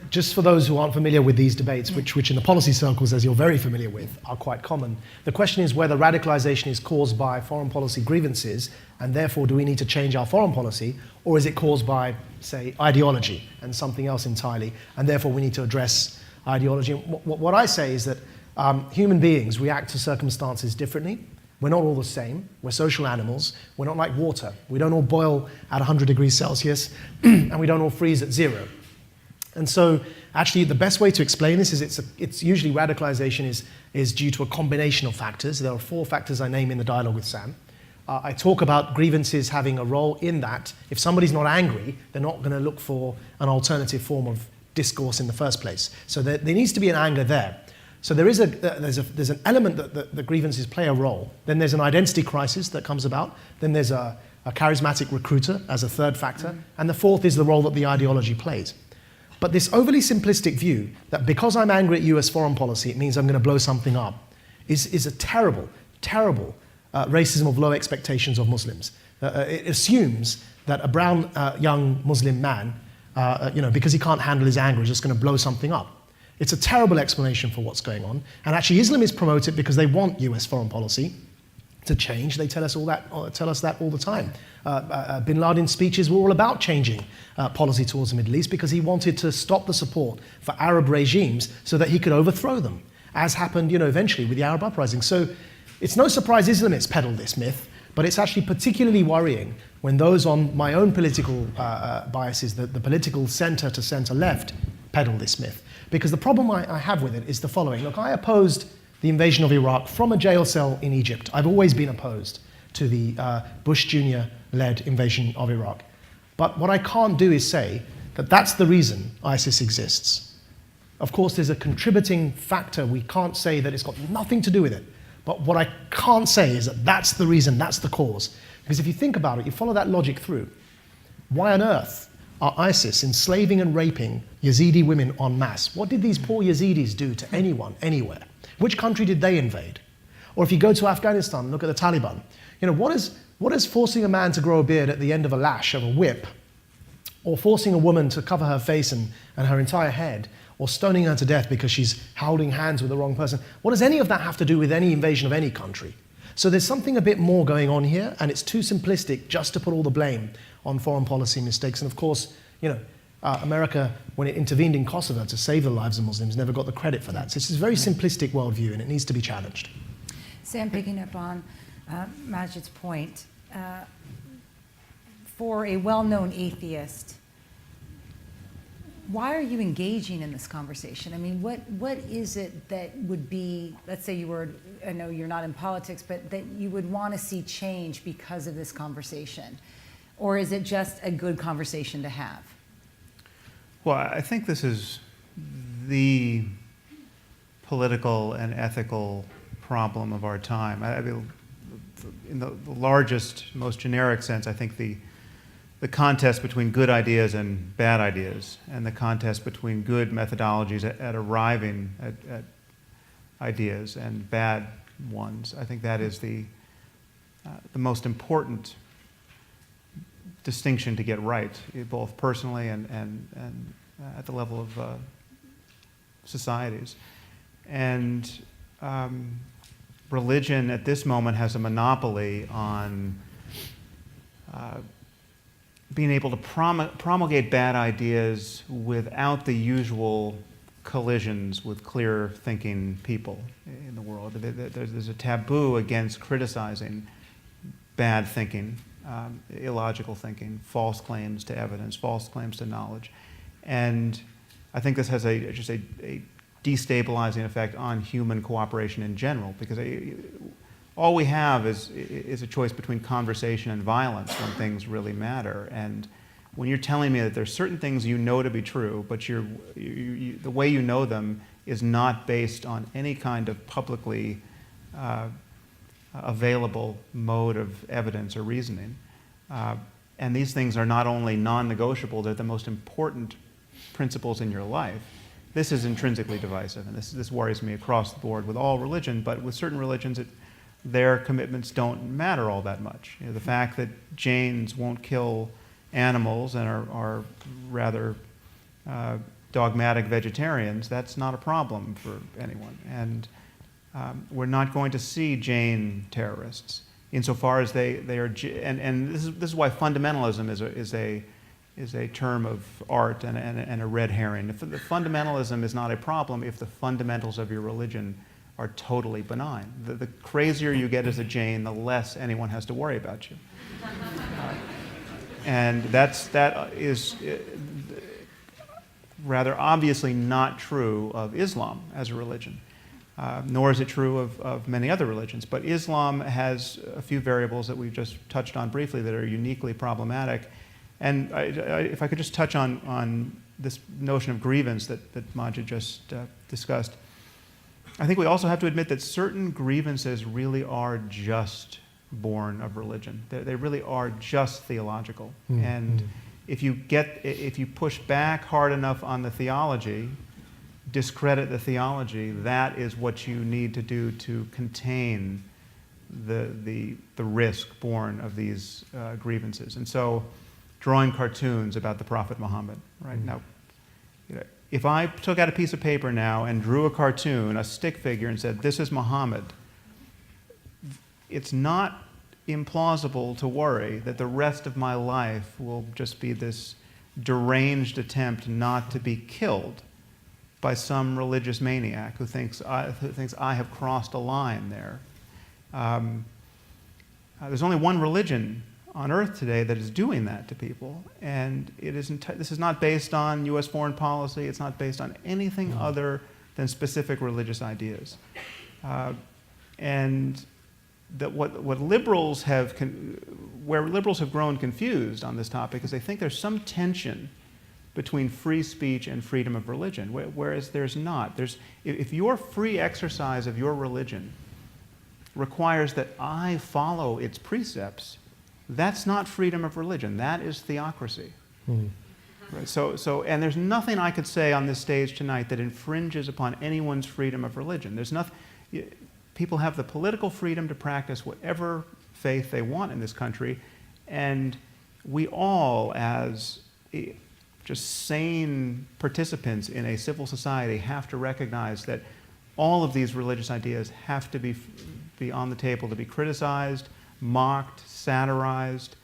just for those who aren't familiar with these debates, which in the policy circles, as you're very familiar with, are quite common, the question is whether radicalization is caused by foreign policy grievances, and therefore do we need to change our foreign policy, or is it caused by, say, ideology and something else entirely, and therefore we need to address ideology? What I say is that human beings react to circumstances differently. We're not all the same. We're social animals. We're not like water. We don't all boil at 100 degrees Celsius, and we don't all freeze at 0. And so actually the best way to explain this is it's usually radicalization is due to a combination of factors. There are 4 factors I name in the dialogue with Sam. I talk about grievances having a role in that. If somebody's not angry, they're not going to look for an alternative form of discourse in the first place. So there needs to be an anger there. So there's an element that the grievances play a role. Then there's an identity crisis that comes about. Then there's a charismatic recruiter as a third factor. And the fourth is the role that the ideology plays. But this overly simplistic view that because I'm angry at US foreign policy, it means I'm going to blow something up is a terrible, terrible racism of low expectations of Muslims. It assumes that a brown young Muslim man, because he can't handle his anger, is just going to blow something up. It's a terrible explanation for what's going on. And actually, Islamists promote it because they want US foreign policy to change. They tell us that all the time. Bin Laden's speeches were all about changing policy towards the Middle East because he wanted to stop the support for Arab regimes so that he could overthrow them, as happened, eventually with the Arab uprising. So it's no surprise Islamists peddle this myth, but it's actually particularly worrying when those on my own political biases, the political center to center left, peddle this myth. Because the problem I have with it is the following. Look, I opposed the invasion of Iraq from a jail cell in Egypt. I've always been opposed to the Bush Jr.-led invasion of Iraq. But what I can't do is say that that's the reason ISIS exists. Of course, there's a contributing factor. We can't say that it's got nothing to do with it. But what I can't say is that that's the reason, that's the cause. Because if you think about it, you follow that logic through, why on earth are ISIS enslaving and raping Yazidi women en masse? What did these poor Yazidis do to anyone, anywhere? Which country did they invade? Or if you go to Afghanistan and look at the Taliban, what is forcing a man to grow a beard at the end of a lash of a whip, or forcing a woman to cover her face and her entire head, or stoning her to death because she's holding hands with the wrong person? What does any of that have to do with any invasion of any country? So there's something a bit more going on here, and it's too simplistic just to put all the blame on foreign policy mistakes. And of course, America, when it intervened in Kosovo to save the lives of Muslims, never got the credit for that. So it's a very simplistic worldview, and it needs to be challenged. Sam, picking up on Maajid's point, for a well-known atheist, why are you engaging in this conversation? I mean, what is it that would be, let's say I know you're not in politics, but that you would want to see change because of this conversation? Or is it just a good conversation to have? Well, I think this is the political and ethical problem of our time. I mean, in the largest, most generic sense, I think the contest between good ideas and bad ideas, and the contest between good methodologies at arriving at ideas and bad ones, I think that is the most important distinction to get right, both personally and at the level of societies. And religion at this moment has a monopoly on being able to promulgate bad ideas without the usual collisions with clear-thinking people in the world. There's a taboo against criticizing bad thinking, illogical thinking, false claims to evidence, false claims to knowledge. And I think this has just a destabilizing effect on human cooperation in general, because all we have is a choice between conversation and violence when things really matter. And when you're telling me that there's certain things you know to be true, but the way you know them is not based on any kind of publicly available mode of evidence or reasoning, and these things are not only non-negotiable, they're the most important principles in your life, this is intrinsically divisive. And this worries me across the board with all religion, but with certain religions, their commitments don't matter all that much. The fact that Jains won't kill animals and are rather dogmatic vegetarians, that's not a problem for anyone. And we're not going to see Jain terrorists insofar as they are, and this is why fundamentalism is a term of art and a red herring. If the fundamentalism is not a problem if the fundamentals of your religion are totally benign. The crazier you get as a Jain, the less anyone has to worry about you. And that is rather obviously not true of Islam as a religion, nor is it true of many other religions. But Islam has a few variables that we've just touched on briefly that are uniquely problematic. And if I could just touch on this notion of grievance that Maajid just discussed, I think we also have to admit that certain grievances really are just born of religion. They really are just theological. And if you push back hard enough on the theology, discredit the theology, that is what you need to do to contain the risk born of these grievances. And so, drawing cartoons about the Prophet Muhammad, right? Now, if I took out a piece of paper now and drew a cartoon, a stick figure, and said, "This is Muhammad," it's not implausible to worry that the rest of my life will just be this deranged attempt not to be killed by some religious maniac who thinks I have crossed a line there. There's only one religion on earth today that is doing that to people, and this is not based on U.S. foreign policy. It's not based on anything other than specific religious ideas. And that what liberals have, where liberals have grown confused on this topic is they think there's some tension between free speech and freedom of religion, whereas there's not. If your free exercise of your religion requires that I follow its precepts, that's not freedom of religion. That is theocracy. Right? So, and there's nothing I could say on this stage tonight that infringes upon anyone's freedom of religion. There's nothing. People have the political freedom to practice whatever faith they want in this country, and we all, as just sane participants in a civil society, have to recognize that all of these religious ideas have to be on the table to be criticized, mocked, satirized,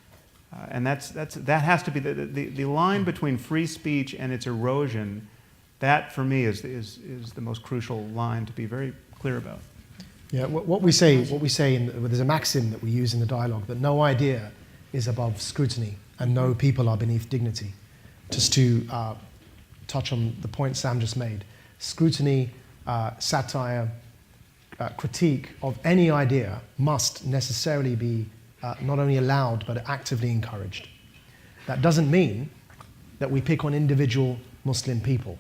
and that has to be the line between free speech and its erosion. That, for me, is the most crucial line to be very clear about. Yeah, what we say, there's a maxim that we use in the dialogue that no idea is above scrutiny and no people are beneath dignity. Just to touch on the point Sam just made, scrutiny, satire, critique of any idea must necessarily be not only allowed but actively encouraged. That doesn't mean that we pick on individual Muslim people.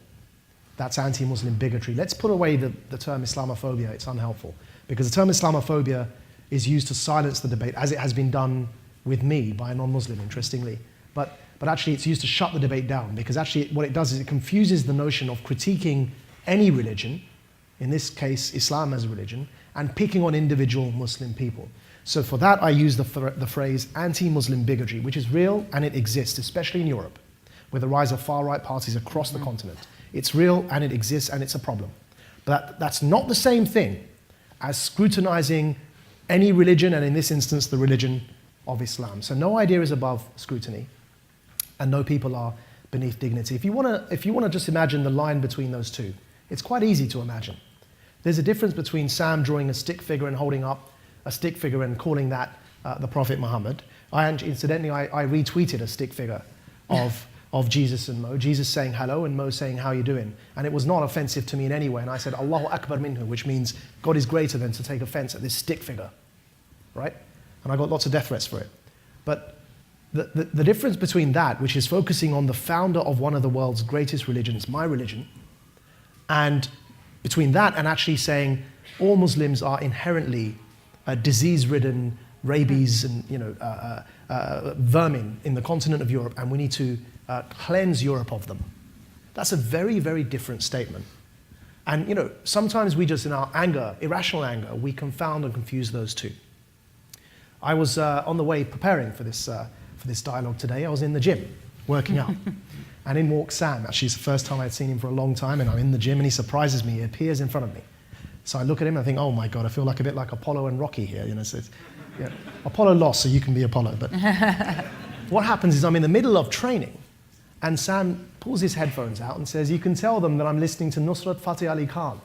That's anti-Muslim bigotry. Let's put away the term Islamophobia. It's unhelpful. Because the term Islamophobia is used to silence the debate, as it has been done with me by a non-Muslim, interestingly. But actually it's used to shut the debate down, because actually what it does is it confuses the notion of critiquing any religion, in this case Islam as a religion, and picking on individual Muslim people. So for that I use the phrase anti-Muslim bigotry, which is real and it exists, especially in Europe, with the rise of far-right parties across the continent. It's real and it exists and it's a problem. But that's not the same thing as scrutinizing any religion, and in this instance, the religion of Islam. So no idea is above scrutiny, and no people are beneath dignity. If you want to just imagine the line between those two, It's quite easy to imagine. There's a difference between Sam drawing a stick figure and holding up a stick figure and calling that the Prophet Muhammad. Incidentally, I retweeted a stick figure of Jesus and Mo. Jesus saying hello and Mo saying how you doing. And it was not offensive to me in any way. And I said, Allahu Akbar minhu, which means God is greater than to take offense at this stick figure, right? And I got lots of death threats for it. But the difference between that, which is focusing on the founder of one of the world's greatest religions, my religion, and between that and actually saying all Muslims are inherently disease-ridden, rabies and vermin in the continent of Europe, and we need to cleanse Europe of them. That's a very, very different statement. And sometimes we just, in our anger, irrational anger, we confound and confuse those two. I was on the way preparing for this dialogue today. I was in the gym, working out. And in walks Sam. Actually, it's the first time I'd seen him for a long time, and I'm in the gym, and he surprises me. He appears in front of me. So I look at him, and I think, oh my God, I feel like a bit like Apollo and Rocky here. So Apollo lost, so you can be Apollo. But what happens is I'm in the middle of training, and Sam pulls his headphones out and says, you can tell them that I'm listening to Nusrat Fateh Ali Khan.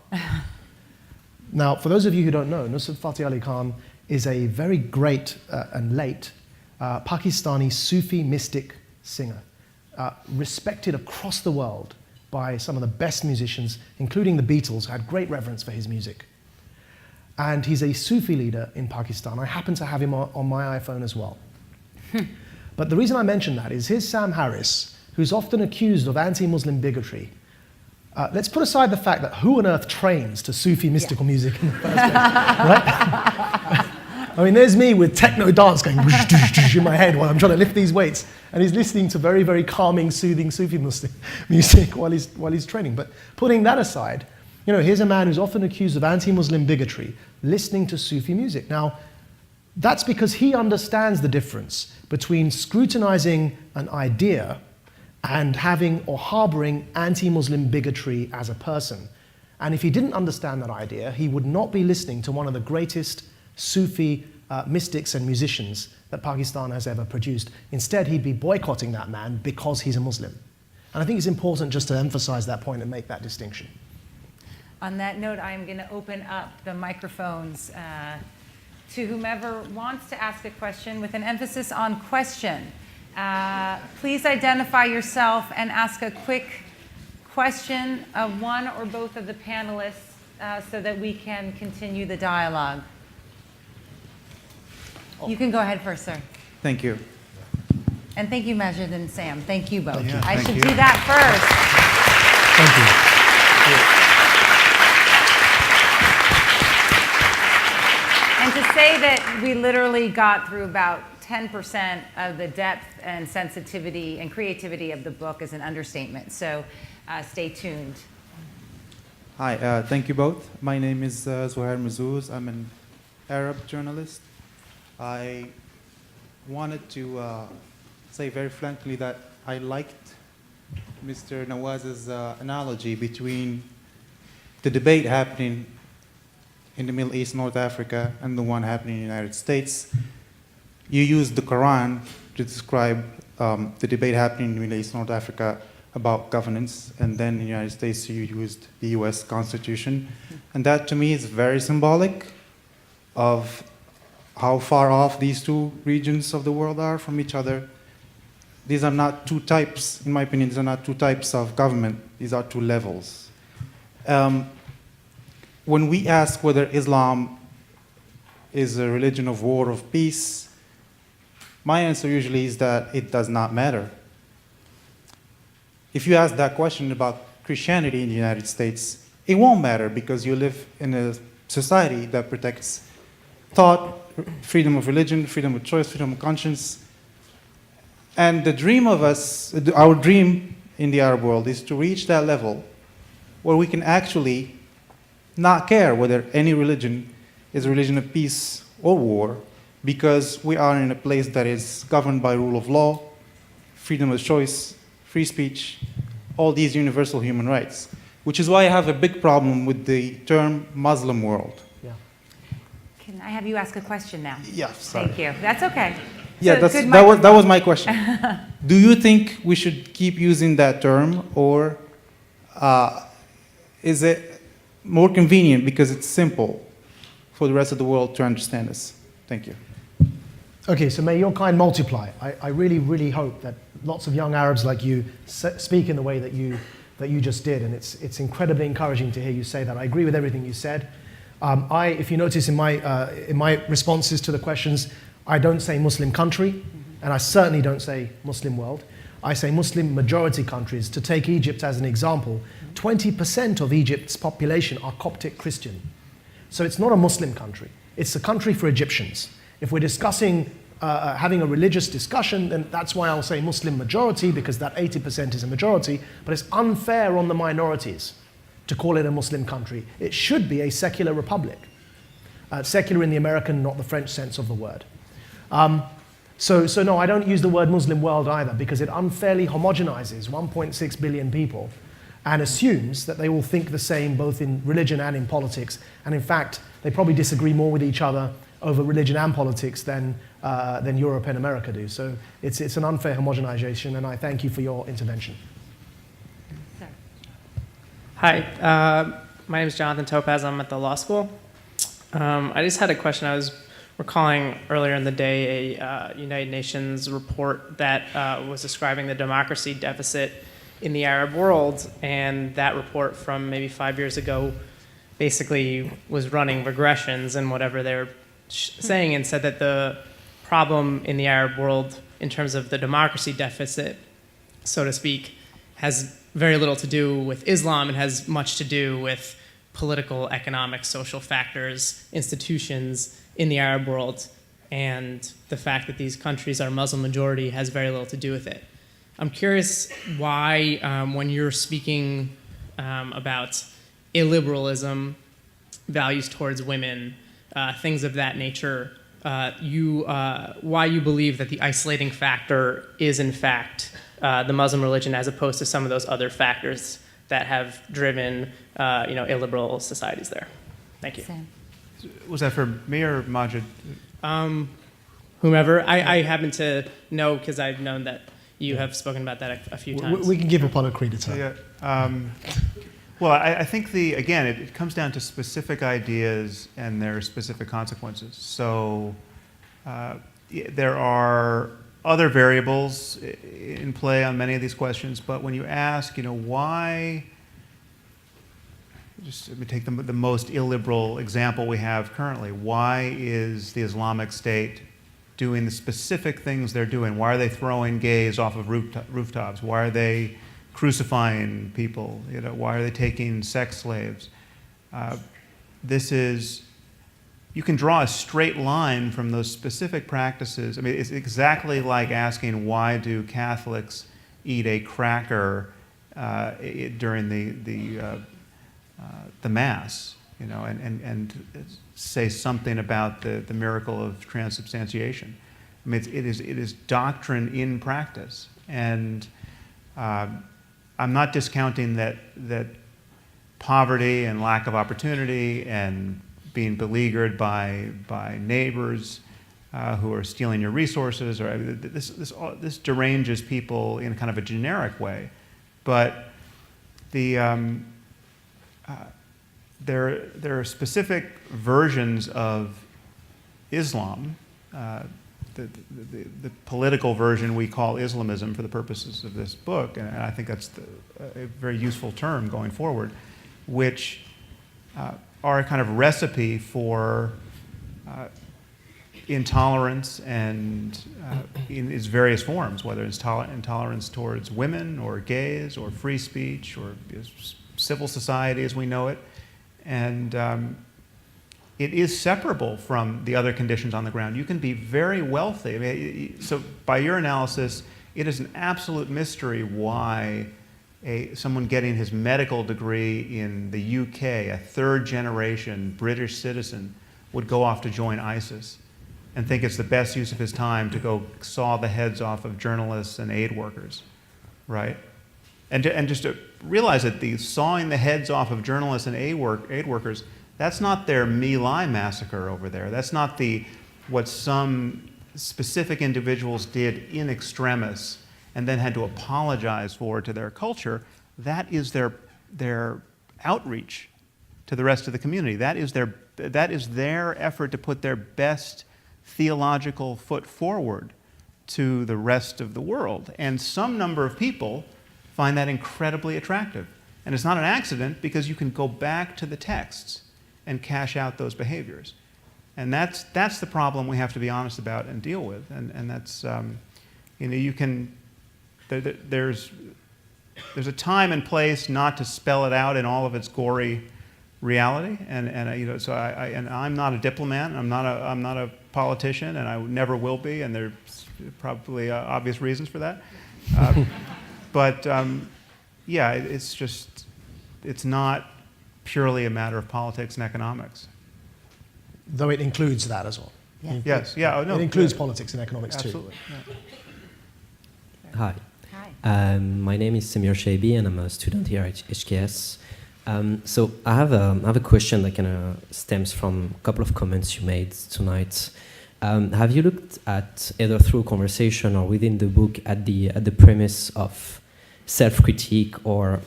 Now, for those of you who don't know, Nusrat Fateh Ali Khan is a very great and late Pakistani Sufi mystic singer, respected across the world by some of the best musicians, including the Beatles, who had great reverence for his music. And he's a Sufi leader in Pakistan. I happen to have him on my iPhone as well. But the reason I mention that is here's Sam Harris, who's often accused of anti-Muslim bigotry. Let's put aside the fact that who on earth trains to Sufi mystical music in the first place, right? I mean, there's me with techno dance going in my head while I'm trying to lift these weights, and he's listening to very, very calming, soothing Sufi music while he's training. But putting that aside, here's a man who's often accused of anti-Muslim bigotry, listening to Sufi music. Now, that's because he understands the difference between scrutinizing an idea and having or harboring anti-Muslim bigotry as a person. And if he didn't understand that idea, he would not be listening to one of the greatest Sufi mystics and musicians that Pakistan has ever produced. Instead, he'd be boycotting that man because he's a Muslim. And I think it's important just to emphasize that point and make that distinction. On that note, I'm going to open up the microphones to whomever wants to ask a question with an emphasis on question. Please identify yourself and ask a quick question of one or both of the panelists so that we can continue the dialogue. You can go ahead first, sir. Thank you. And thank you, Maajid and Sam. Thank you both. Yeah, I thank should you. do that first. And to say that we literally got through about 10% of the depth and sensitivity and creativity of the book is an understatement. So stay tuned. Hi, thank you both. My name is Zuhair Mazouz. I'm an Arab journalist. I wanted to say very frankly that I liked Mr. Nawaz's analogy between the debate happening in the Middle East, North Africa, and the one happening in the United States. You used the Quran to describe the debate happening in the Middle East, North Africa about governance, and then in the United States you used the US Constitution. And that to me is very symbolic of how far off these two regions of the world are from each other. These are not two types, in my opinion, these are not two types of government, these are two levels. When we ask whether Islam is a religion of war, of peace, my answer usually is that it does not matter. If you ask that question about Christianity in the United States, it won't matter because you live in a society that protects thought, freedom of religion, freedom of choice, freedom of conscience. And the dream of us, our dream in the Arab world is to reach that level where we can actually not care whether any religion is a religion of peace or war, because we are in a place that is governed by rule of law, freedom of choice, free speech, all these universal human rights. Which is why I have a big problem with the term Muslim world. Can I have you ask a question now? Yeah, sorry. Thank you. That's okay. Yeah, So, that was my question. Do you think we should keep using that term, or is it more convenient because it's simple for the rest of the world to understand us? Thank you. Okay, so may your kind multiply. I really, really hope that lots of young Arabs like you speak in the way that you just did, and it's incredibly encouraging to hear you say that. I agree with everything you said. If you notice in my responses to the questions, I don't say Muslim country, and I certainly don't say Muslim world. I say Muslim majority countries. To take Egypt as an example, 20% of Egypt's population are Coptic Christian. So it's not a Muslim country. It's a country for Egyptians. If we're discussing having a religious discussion, then that's why I'll say Muslim majority, because that 80% is a majority, but it's unfair on the minorities to call it a Muslim country. It should be a secular republic. Secular in the American, not the French sense of the word. So no, I don't use the word Muslim world either, because it unfairly homogenizes 1.6 billion people and assumes that they all think the same both in religion and in politics. And in fact, they probably disagree more with each other over religion and politics than Europe and America do. So it's an unfair homogenization, and I thank you for your intervention. Hi, my name is Jonathan Topaz. I'm at the law school. I just had a question. I was recalling earlier in the day a United Nations report that was describing the democracy deficit in the Arab world, and that report from maybe 5 years ago basically was running regressions and whatever they were saying, and said that the problem in the Arab world in terms of the democracy deficit, so to speak, has very little to do with Islam and has much to do with political, economic, social factors, institutions in the Arab world, and the fact that these countries are Muslim majority has very little to do with it. I'm curious why, when you're speaking about illiberalism, values towards women, things of that nature, why you believe that the isolating factor is in fact the Muslim religion, as opposed to some of those other factors that have driven illiberal societies there. Thank you. Sam. Was that for me or Maajid? Whomever. I happen to know because I've known that you have spoken about that a few times. We can give Apollo credit. Yeah. Well, I think again, it comes down to specific ideas and their specific consequences. So there are other variables in play on many of these questions, but when you ask, why, just let me take the most illiberal example we have currently. Why is the Islamic State doing the specific things they're doing? Why are they throwing gays off of rooftops? Why are they crucifying people? Why are they taking sex slaves? You can draw a straight line from those specific practices. I mean, it's exactly like asking, why do Catholics eat a cracker during the Mass, and say something about the miracle of transubstantiation. I mean, it is doctrine in practice, and I'm not discounting that poverty and lack of opportunity and being beleaguered by neighbors who are stealing your resources, or this deranges people in kind of a generic way, but there are specific versions of Islam. The political version we call Islamism for the purposes of this book, and I think that's a very useful term going forward, which are a kind of recipe for intolerance and in its various forms, whether it's intolerance towards women or gays or free speech or civil society as we know it. And it is separable from the other conditions on the ground. You can be very wealthy. I mean, so by your analysis, it is an absolute mystery why someone getting his medical degree in the UK, a third-generation British citizen, would go off to join ISIS and think it's the best use of his time to go saw the heads off of journalists and aid workers, right? And just to realize that the sawing the heads off of journalists and aid workers, that's not their My Lai massacre over there. That's not what some specific individuals did in extremis and then had to apologize for to their culture. That is their outreach to the rest of the community. That is their effort to put their best theological foot forward to the rest of the world. And some number of people find that incredibly attractive. And it's not an accident, because you can go back to the texts and cash out those behaviors. And that's the problem we have to be honest about and deal with. And that's, you can, there's a time and place not to spell it out in all of its gory reality. And so I'm not a diplomat. I'm not a politician, and I never will be. And there's probably obvious reasons for that. But yeah, it's not purely a matter of politics and economics. Though it includes that as well. Yes. Yes, yeah, no. It includes politics and economics Absolutely. too. Yeah. Hi. Hi. My name is Samir Shaibi, and I'm a student here at HKS. So I have a question that kind of stems from a couple of comments you made tonight. Have you looked at, either through conversation or within the book, at the premise of self-critique or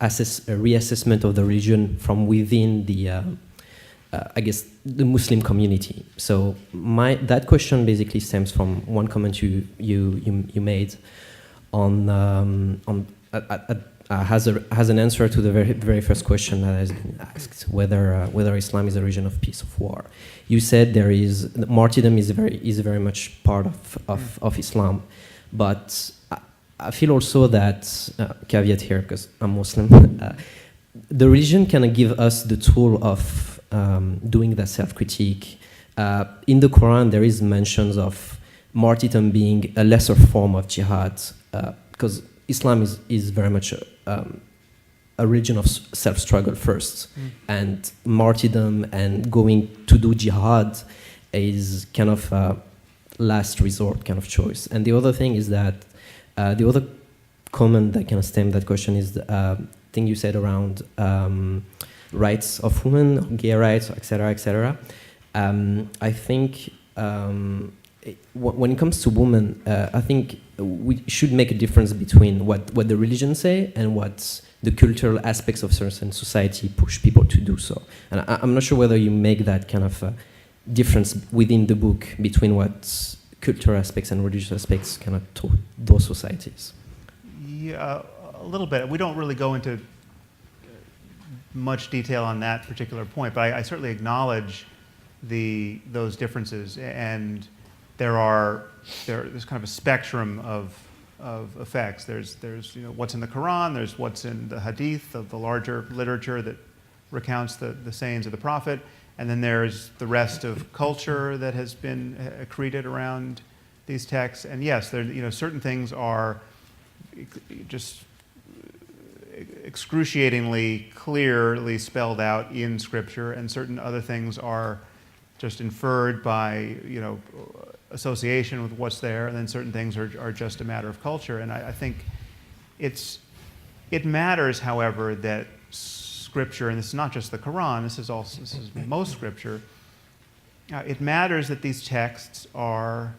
a reassessment of the religion from within the I guess the Muslim community? So that question basically stems from one comment you made on has an answer to the very first question that has been asked, whether Islam is a religion of peace or war. You said martyrdom is very much part of Islam, but I feel also that, caveat here because I'm Muslim, the religion can give us the tool of doing that self-critique. In the Quran, there is mentions of martyrdom being a lesser form of jihad, because Islam is very much a religion of self-struggle first, and martyrdom and going to do jihad is kind of a last resort kind of choice. And the other thing is that the other comment that kind of stemmed that question is the thing you said around rights of women, gay rights, etc., etc. I think when it comes to women, I think we should make a difference between what the religion say and what the cultural aspects of certain society push people to do so. And I'm not sure whether you make that kind of difference within the book between what cultural aspects and religious aspects kind of taught those societies. Yeah, a little bit. We don't really go into much detail on that particular point, but I certainly acknowledge those differences, and there's kind of a spectrum of effects. There's what's in the Quran, there's what's in the Hadith, of the larger literature that recounts the sayings of the Prophet, and then there's the rest of culture that has been accreted around these texts. And yes, certain things are just excruciatingly clearly spelled out in Scripture, and certain other things are just inferred by association with what's there, and then certain things are just a matter of culture. And I think it matters, however, that Scripture, and this is not just the Quran, this is most Scripture, it matters that these texts are,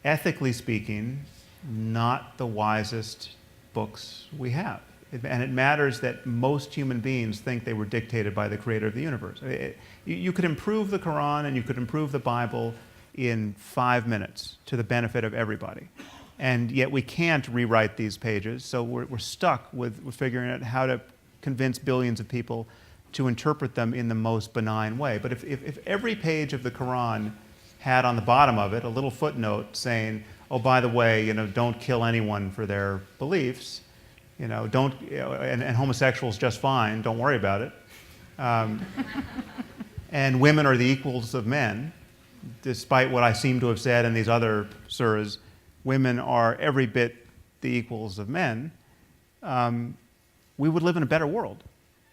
ethically speaking, not the wisest books we have. And it matters that most human beings think they were dictated by the creator of the universe. You could improve the Quran and you could improve the Bible in 5 minutes to the benefit of everybody. And yet we can't rewrite these pages, so we're stuck with figuring out how to convince billions of people to interpret them in the most benign way. But if every page of the Quran had on the bottom of it a little footnote saying, oh, by the way, don't kill anyone for their beliefs, and homosexuals just fine, don't worry about it. And women are the equals of men, despite what I seem to have said in these other surahs, women are every bit the equals of men, we would live in a better world.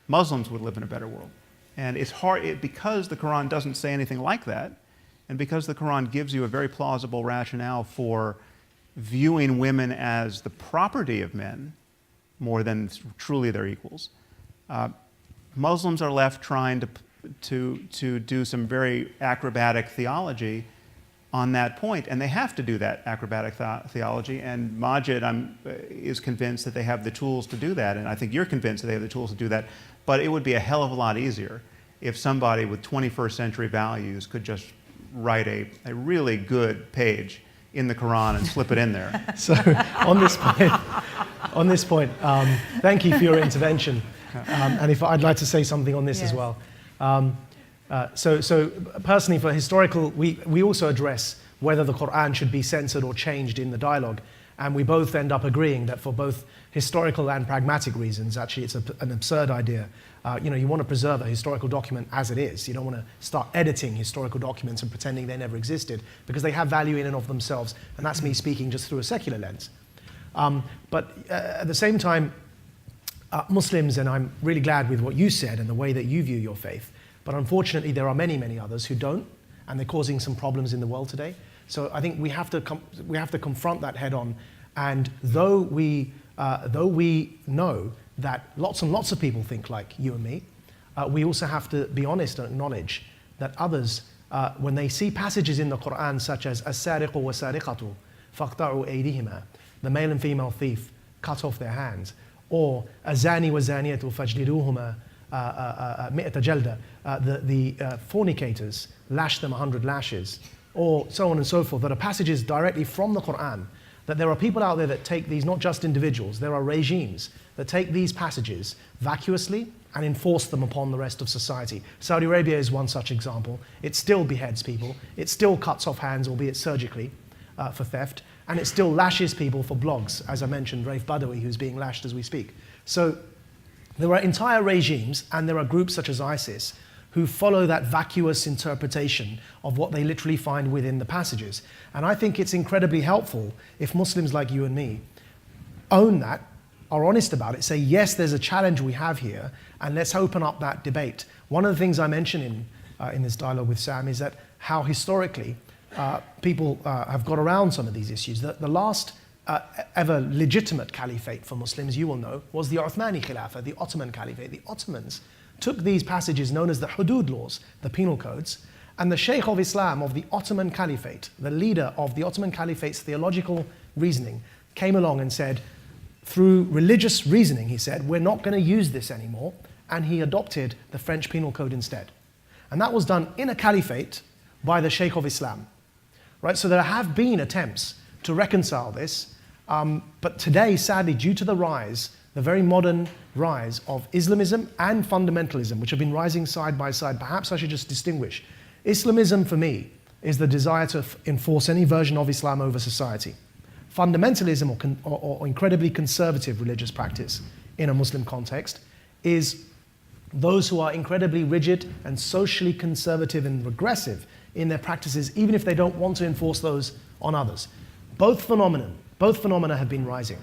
Muslims would live in a better world. And it's hard, because the Quran doesn't say anything like that, and because the Quran gives you a very plausible rationale for viewing women as the property of men more than truly their equals, Muslims are left trying to do some very acrobatic theology on that point, and they have to do that acrobatic theology. And Maajid is convinced that they have the tools to do that, and I think you're convinced that they have the tools to do that. But it would be a hell of a lot easier if somebody with 21st century values could just write a really good page in the Quran and slip it in there. So on this point, thank you for your intervention. And if I'd like to say something on this as well. So personally, for historical, we also address whether the Quran should be censored or changed in the dialogue. And we both end up agreeing that for both historical and pragmatic reasons, actually it's an absurd idea. You want to preserve a historical document as it is. You don't want to start editing historical documents and pretending they never existed, because they have value in and of themselves. And that's me speaking just through a secular lens. But at the same time, Muslims, and I'm really glad with what you said and the way that you view your faith, but unfortunately there are many, many others who don't, and they're causing some problems in the world today. So I think we have to confront that head on. And though we know that lots and lots of people think like you and me, we also have to be honest and acknowledge that others, when they see passages in the Quran such as as-sariqu was-sariqatu faqta'u aydihima, the male and female thief, cut off their hands, or az-zani was-zaniyatu fajliduhuma mi'ata jalda, the fornicators, lash them 100 lashes, or so on and so forth, that are passages directly from the Quran, that there are people out there that take these, not just individuals, there are regimes that take these passages vacuously and enforce them upon the rest of society. Saudi Arabia is one such example. It still beheads people, it still cuts off hands, albeit surgically, for theft, and it still lashes people for blogs, as I mentioned, Raif Badawi, who's being lashed as we speak. So there are entire regimes, and there are groups such as ISIS, who follow that vacuous interpretation of what they literally find within the passages. And I think it's incredibly helpful if Muslims like you and me own that, are honest about it, say, yes, there's a challenge we have here, and let's open up that debate. One of the things I mentioned in this dialogue with Sam is that how historically people have got around some of these issues. The last ever legitimate caliphate for Muslims, you will know, was the Uthmani Khilafah, the Ottoman Caliphate. The Ottomans took these passages known as the Hudud laws, the penal codes, and the Sheikh of Islam of the Ottoman Caliphate, the leader of the Ottoman Caliphate's theological reasoning, came along and said, through religious reasoning, he said, we're not going to use this anymore, and he adopted the French penal code instead. And that was done in a caliphate by the Sheikh of Islam. Right? So there have been attempts to reconcile this, but today, sadly, due to the very modern rise of Islamism and fundamentalism, which have been rising side by side, perhaps I should just distinguish. Islamism, for me, is the desire to enforce any version of Islam over society. Fundamentalism, or incredibly conservative religious practice in a Muslim context, is those who are incredibly rigid and socially conservative and regressive in their practices, even if they don't want to enforce those on others. Both phenomena have been rising.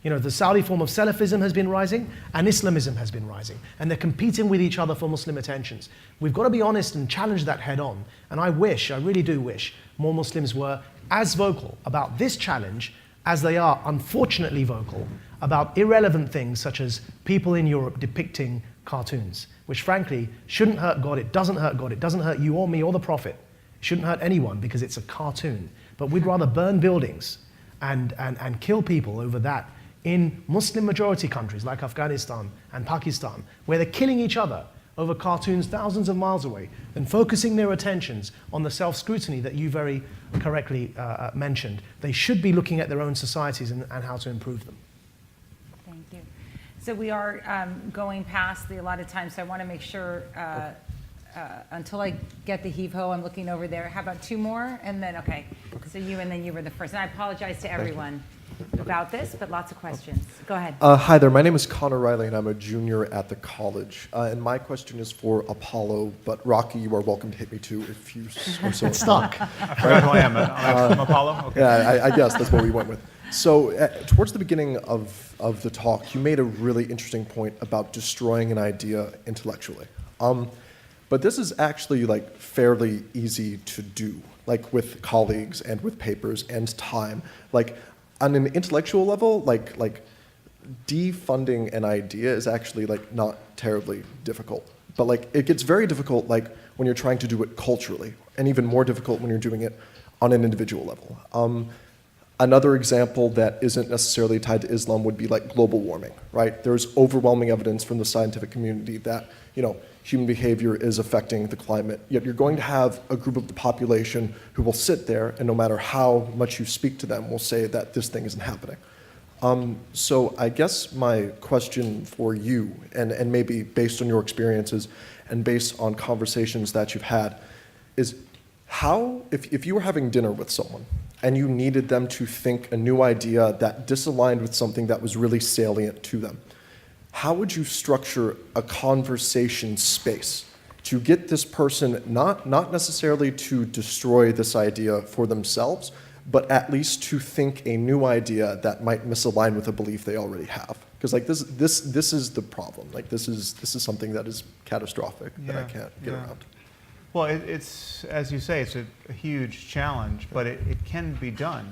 The Saudi form of Salafism has been rising, and Islamism has been rising. And they're competing with each other for Muslim attentions. We've got to be honest and challenge that head on. And I really do wish, more Muslims were as vocal about this challenge as they are, unfortunately, vocal about irrelevant things such as people in Europe depicting cartoons, which frankly shouldn't hurt God. It doesn't hurt God. It doesn't hurt you or me or the Prophet. It shouldn't hurt anyone because it's a cartoon. But we'd rather burn buildings and kill people over that in Muslim majority countries like Afghanistan and Pakistan, where they're killing each other over cartoons thousands of miles away, than focusing their attentions on the self-scrutiny that you very correctly mentioned. They should be looking at their own societies and how to improve them. Thank you. So we are going past the allotted time, so I want to make sure, until I get the heave-ho, I'm looking over there. How about two more? And then, okay. So you, and then you were the first. And I apologize to everyone about this, but lots of questions. Go ahead. Hi there. My name is Connor Riley, and I'm a junior at the college. And my question is for Apollo, but Rocky, you are welcome to hit me too if you are so Stuck. Right, I am. I'm Apollo? Okay. Yeah, I guess that's what we went with. So towards the beginning of the talk, you made a really interesting point about destroying an idea intellectually. But this is actually fairly easy to do, with colleagues and with papers and time. On an intellectual level, defunding an idea is actually not terribly difficult. But it gets very difficult when you're trying to do it culturally, and even more difficult when you're doing it on an individual level. Another example that isn't necessarily tied to Islam would be like global warming, right? There's overwhelming evidence from the scientific community that, human behavior is affecting the climate, yet you're going to have a group of the population who will sit there and no matter how much you speak to them will say that this thing isn't happening. So I guess my question for you, and maybe based on your experiences and based on conversations that you've had, is how, if you were having dinner with someone and you needed them to think a new idea that disaligned with something that was really salient to them, how would you structure a conversation space to get this person not necessarily to destroy this idea for themselves, but at least to think a new idea that might misalign with a belief they already have? Because like this is the problem. Like this is something that is catastrophic that I can't get around. Well, it's, as you say, it's a huge challenge, but it can be done.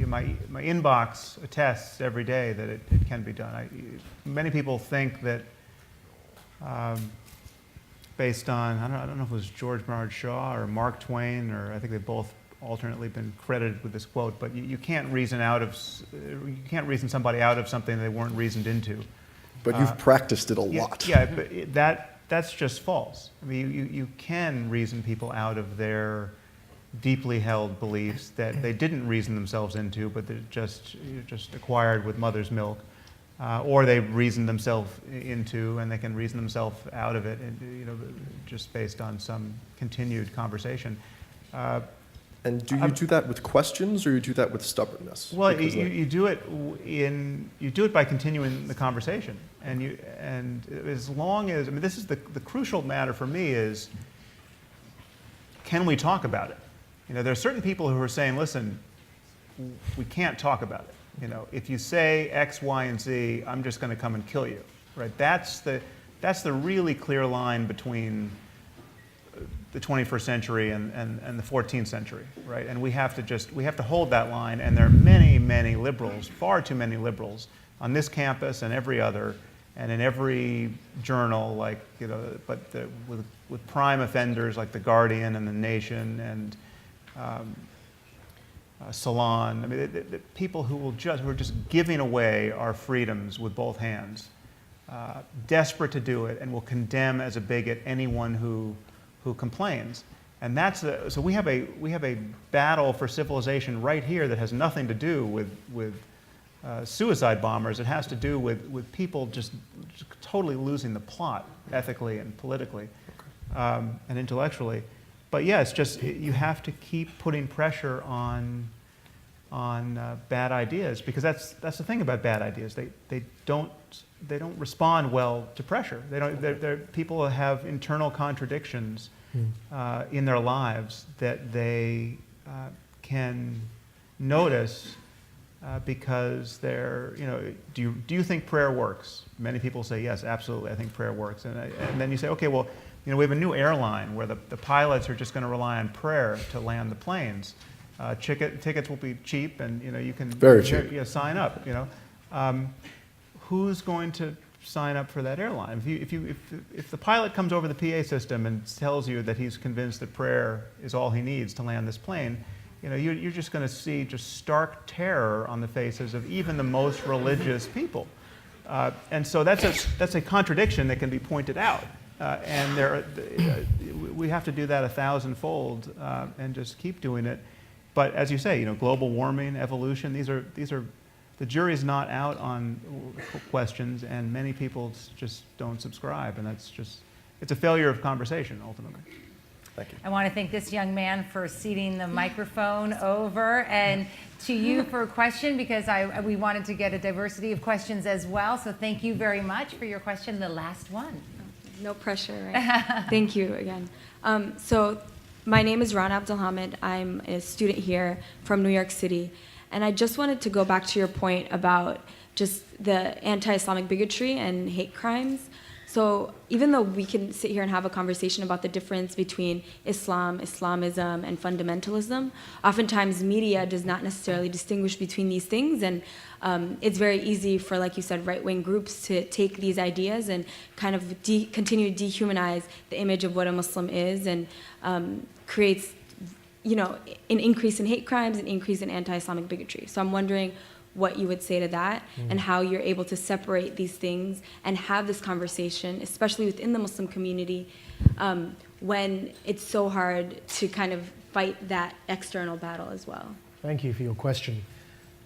My inbox attests every day that it can be done. Many people think that based on, I don't know if it was George Bernard Shaw or Mark Twain, or I think they've both alternately been credited with this quote, but you can't reason somebody out of something they weren't reasoned into. But you've practiced it a lot. Yeah, but that's just false. I mean, you can reason people out of their deeply held beliefs that they didn't reason themselves into, but they're just acquired with mother's milk, or they reasoned themselves into, and they can reason themselves out of it, just based on some continued conversation. And do you do that with questions, or you do that with stubbornness? Well, you do it by continuing the conversation, and as long as, I mean, this is the crucial matter for me is, can we talk about it? There are certain people who are saying, listen, we can't talk about it. If you say X, Y, and Z, I'm just going to come and kill you, right? That's the really clear line between the 21st century and the 14th century, right? And we have to hold that line. And there are many, many liberals, far too many liberals, on this campus and every other, and in every journal, like with prime offenders like The Guardian and The Nation and Salon. I mean, the people who are just giving away our freedoms with both hands, desperate to do it, and will condemn as a bigot anyone who complains. And so we have a battle for civilization right here that has nothing to do with suicide bombers. It has to do with people just totally losing the plot ethically and politically and intellectually. But yeah, it's just you have to keep putting pressure on bad ideas, because that's the thing about bad ideas. They don't respond well to pressure. People have internal contradictions in their lives that they can notice because they're, do you think prayer works? Many people say, yes, absolutely, I think prayer works. And then you say, okay, well, we have a new airline where the pilots are just going to rely on prayer to land the planes. Tickets will be cheap, and you can very cheap. Sign up. Who's going to sign up for that airline? If the pilot comes over the PA system and tells you that he's convinced that prayer is all he needs to land this plane, you're just going to see just stark terror on the faces of even the most religious people. And so that's a contradiction that can be pointed out. And we have to do that 1,000-fold and just keep doing it. But as you say, global warming, evolution, these are the jury's not out on questions, and many people just don't subscribe, and it's a failure of conversation ultimately. Thank you. I want to thank this young man for ceding the microphone over, and to you for a question, because we wanted to get a diversity of questions as well. So thank you very much for your question, the last one. No pressure, right? Thank you again. So my name is Rana Abdelhamid. I'm a student here from New York City. And I just wanted to go back to your point about just the anti-Islamic bigotry and hate crimes. So even though we can sit here and have a conversation about the difference between Islam, Islamism, and fundamentalism, oftentimes media does not necessarily distinguish between these things. And it's very easy for, like you said, right-wing groups to take these ideas and kind of continue to dehumanize the image of what a Muslim is, and creates an increase in hate crimes, an increase in anti-Islamic bigotry. So I'm wondering what you would say to that and how you're able to separate these things and have this conversation, especially within the Muslim community, when it's so hard to kind of fight that external battle as well. Thank you for your question.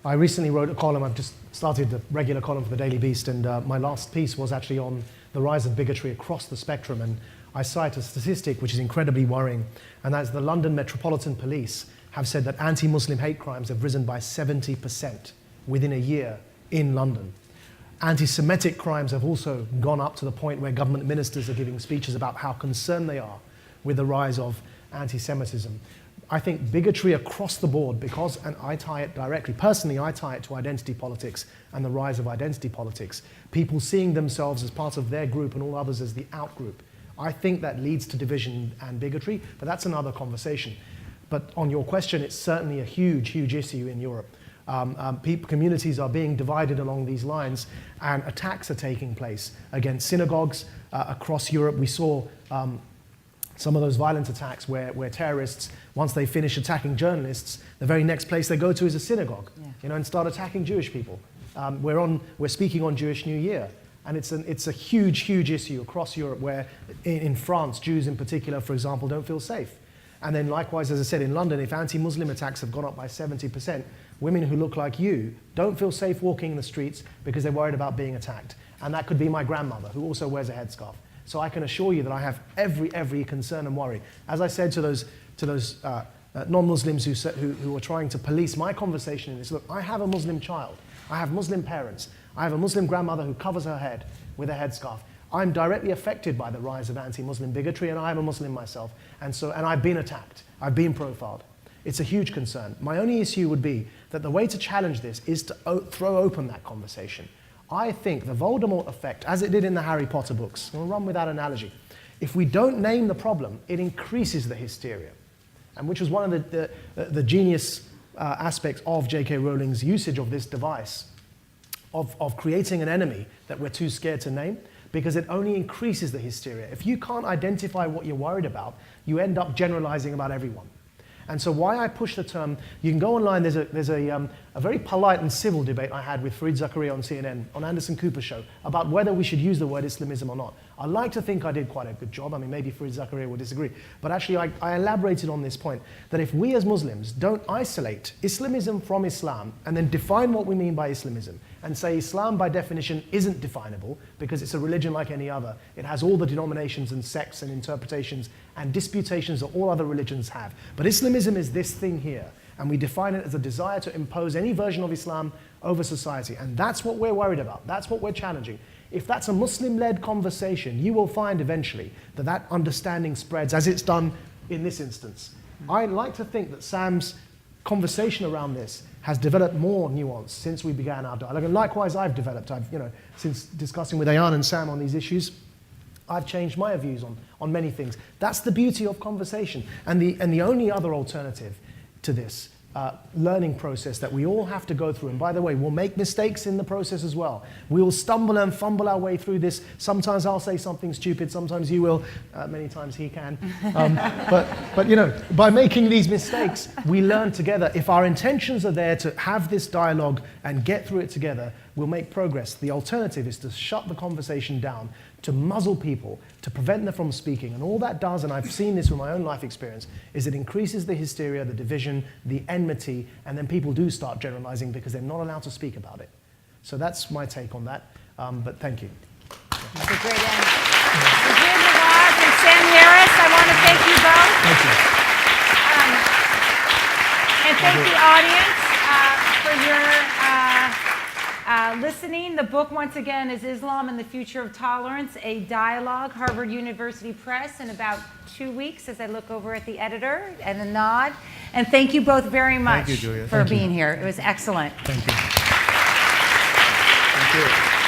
I recently wrote a column. I've just started the regular column for the Daily Beast, and my last piece was actually on the rise of bigotry across the spectrum. And I cite a statistic which is incredibly worrying, and that's the London Metropolitan Police have said that anti-Muslim hate crimes have risen by 70% within a year in London. Anti-Semitic crimes have also gone up to the point where government ministers are giving speeches about how concerned they are with the rise of anti-Semitism. I think bigotry across the board, because, and I tie it directly, personally I tie it to identity politics and the rise of identity politics, people seeing themselves as part of their group and all others as the out-group. I think that leads to division and bigotry, but that's another conversation. But on your question, it's certainly a huge, huge issue in Europe. Communities are being divided along these lines, and attacks are taking place against synagogues across Europe. We saw some of those violent attacks where terrorists, once they finish attacking journalists, the very next place they go to is a synagogue, and start attacking Jewish people. We're speaking on Jewish New Year, and it's a huge, huge issue across Europe where, in France, Jews in particular, for example, don't feel safe. And then likewise, as I said, in London, if anti-Muslim attacks have gone up by 70%, women who look like you don't feel safe walking in the streets because they're worried about being attacked. And that could be my grandmother, who also wears a headscarf. So I can assure you that I have every concern and worry. As I said to those non-Muslims who are trying to police my conversation in this, look, I have a Muslim child. I have Muslim parents. I have a Muslim grandmother who covers her head with a headscarf. I'm directly affected by the rise of anti-Muslim bigotry, and I'm a Muslim myself. And I've been attacked. I've been profiled. It's a huge concern. My only issue would be that the way to challenge this is to throw open that conversation. I think the Voldemort effect, as it did in the Harry Potter books, we'll run with that analogy. If we don't name the problem, it increases the hysteria, and which was one of the genius aspects of J.K. Rowling's usage of this device, of creating an enemy that we're too scared to name, because it only increases the hysteria. If you can't identify what you're worried about, you end up generalizing about everyone. And so why I push the term, you can go online, there's a very polite and civil debate I had with Fareed Zakaria on CNN, on Anderson Cooper's show, about whether we should use the word Islamism or not. I like to think I did quite a good job. I mean, maybe Fareed Zakaria will disagree. But actually, I elaborated on this point, that if we as Muslims don't isolate Islamism from Islam and then define what we mean by Islamism, and say Islam by definition isn't definable because it's a religion like any other. It has all the denominations and sects and interpretations and disputations that all other religions have. But Islamism is this thing here, and we define it as a desire to impose any version of Islam over society. And that's what we're worried about. That's what we're challenging. If that's a Muslim-led conversation, you will find eventually that understanding spreads, as it's done in this instance. I like to think that Sam's conversation around this has developed more nuance since we began our dialogue, and likewise I've developed. Since discussing with Ayan and Sam on these issues, I've changed my views on many things. That's the beauty of conversation, and the only other alternative to this learning process that we all have to go through. And by the way, we'll make mistakes in the process as well. We will stumble and fumble our way through this. Sometimes I'll say something stupid, sometimes you will, many times he can. But by making these mistakes, we learn together. If our intentions are there to have this dialogue and get through it together, we'll make progress. The alternative is to shut the conversation down, to muzzle people, to prevent them from speaking. And all that does, and I've seen this with my own life experience, is it increases the hysteria, the division, the enmity, and then people do start generalizing because they're not allowed to speak about it. So that's my take on that, but thank you. That's a great end. Maajid Nawaz and Sam Harris, I want to thank you both. Thank you. And thank the audience for your listening. The book, once again, is Islam and the Future of Tolerance, a Dialogue, Harvard University Press, in about 2 weeks, as I look over at the editor and a nod. And thank you both very much Thank you, Juliette. for being here. It was excellent. Thank you. Thank you.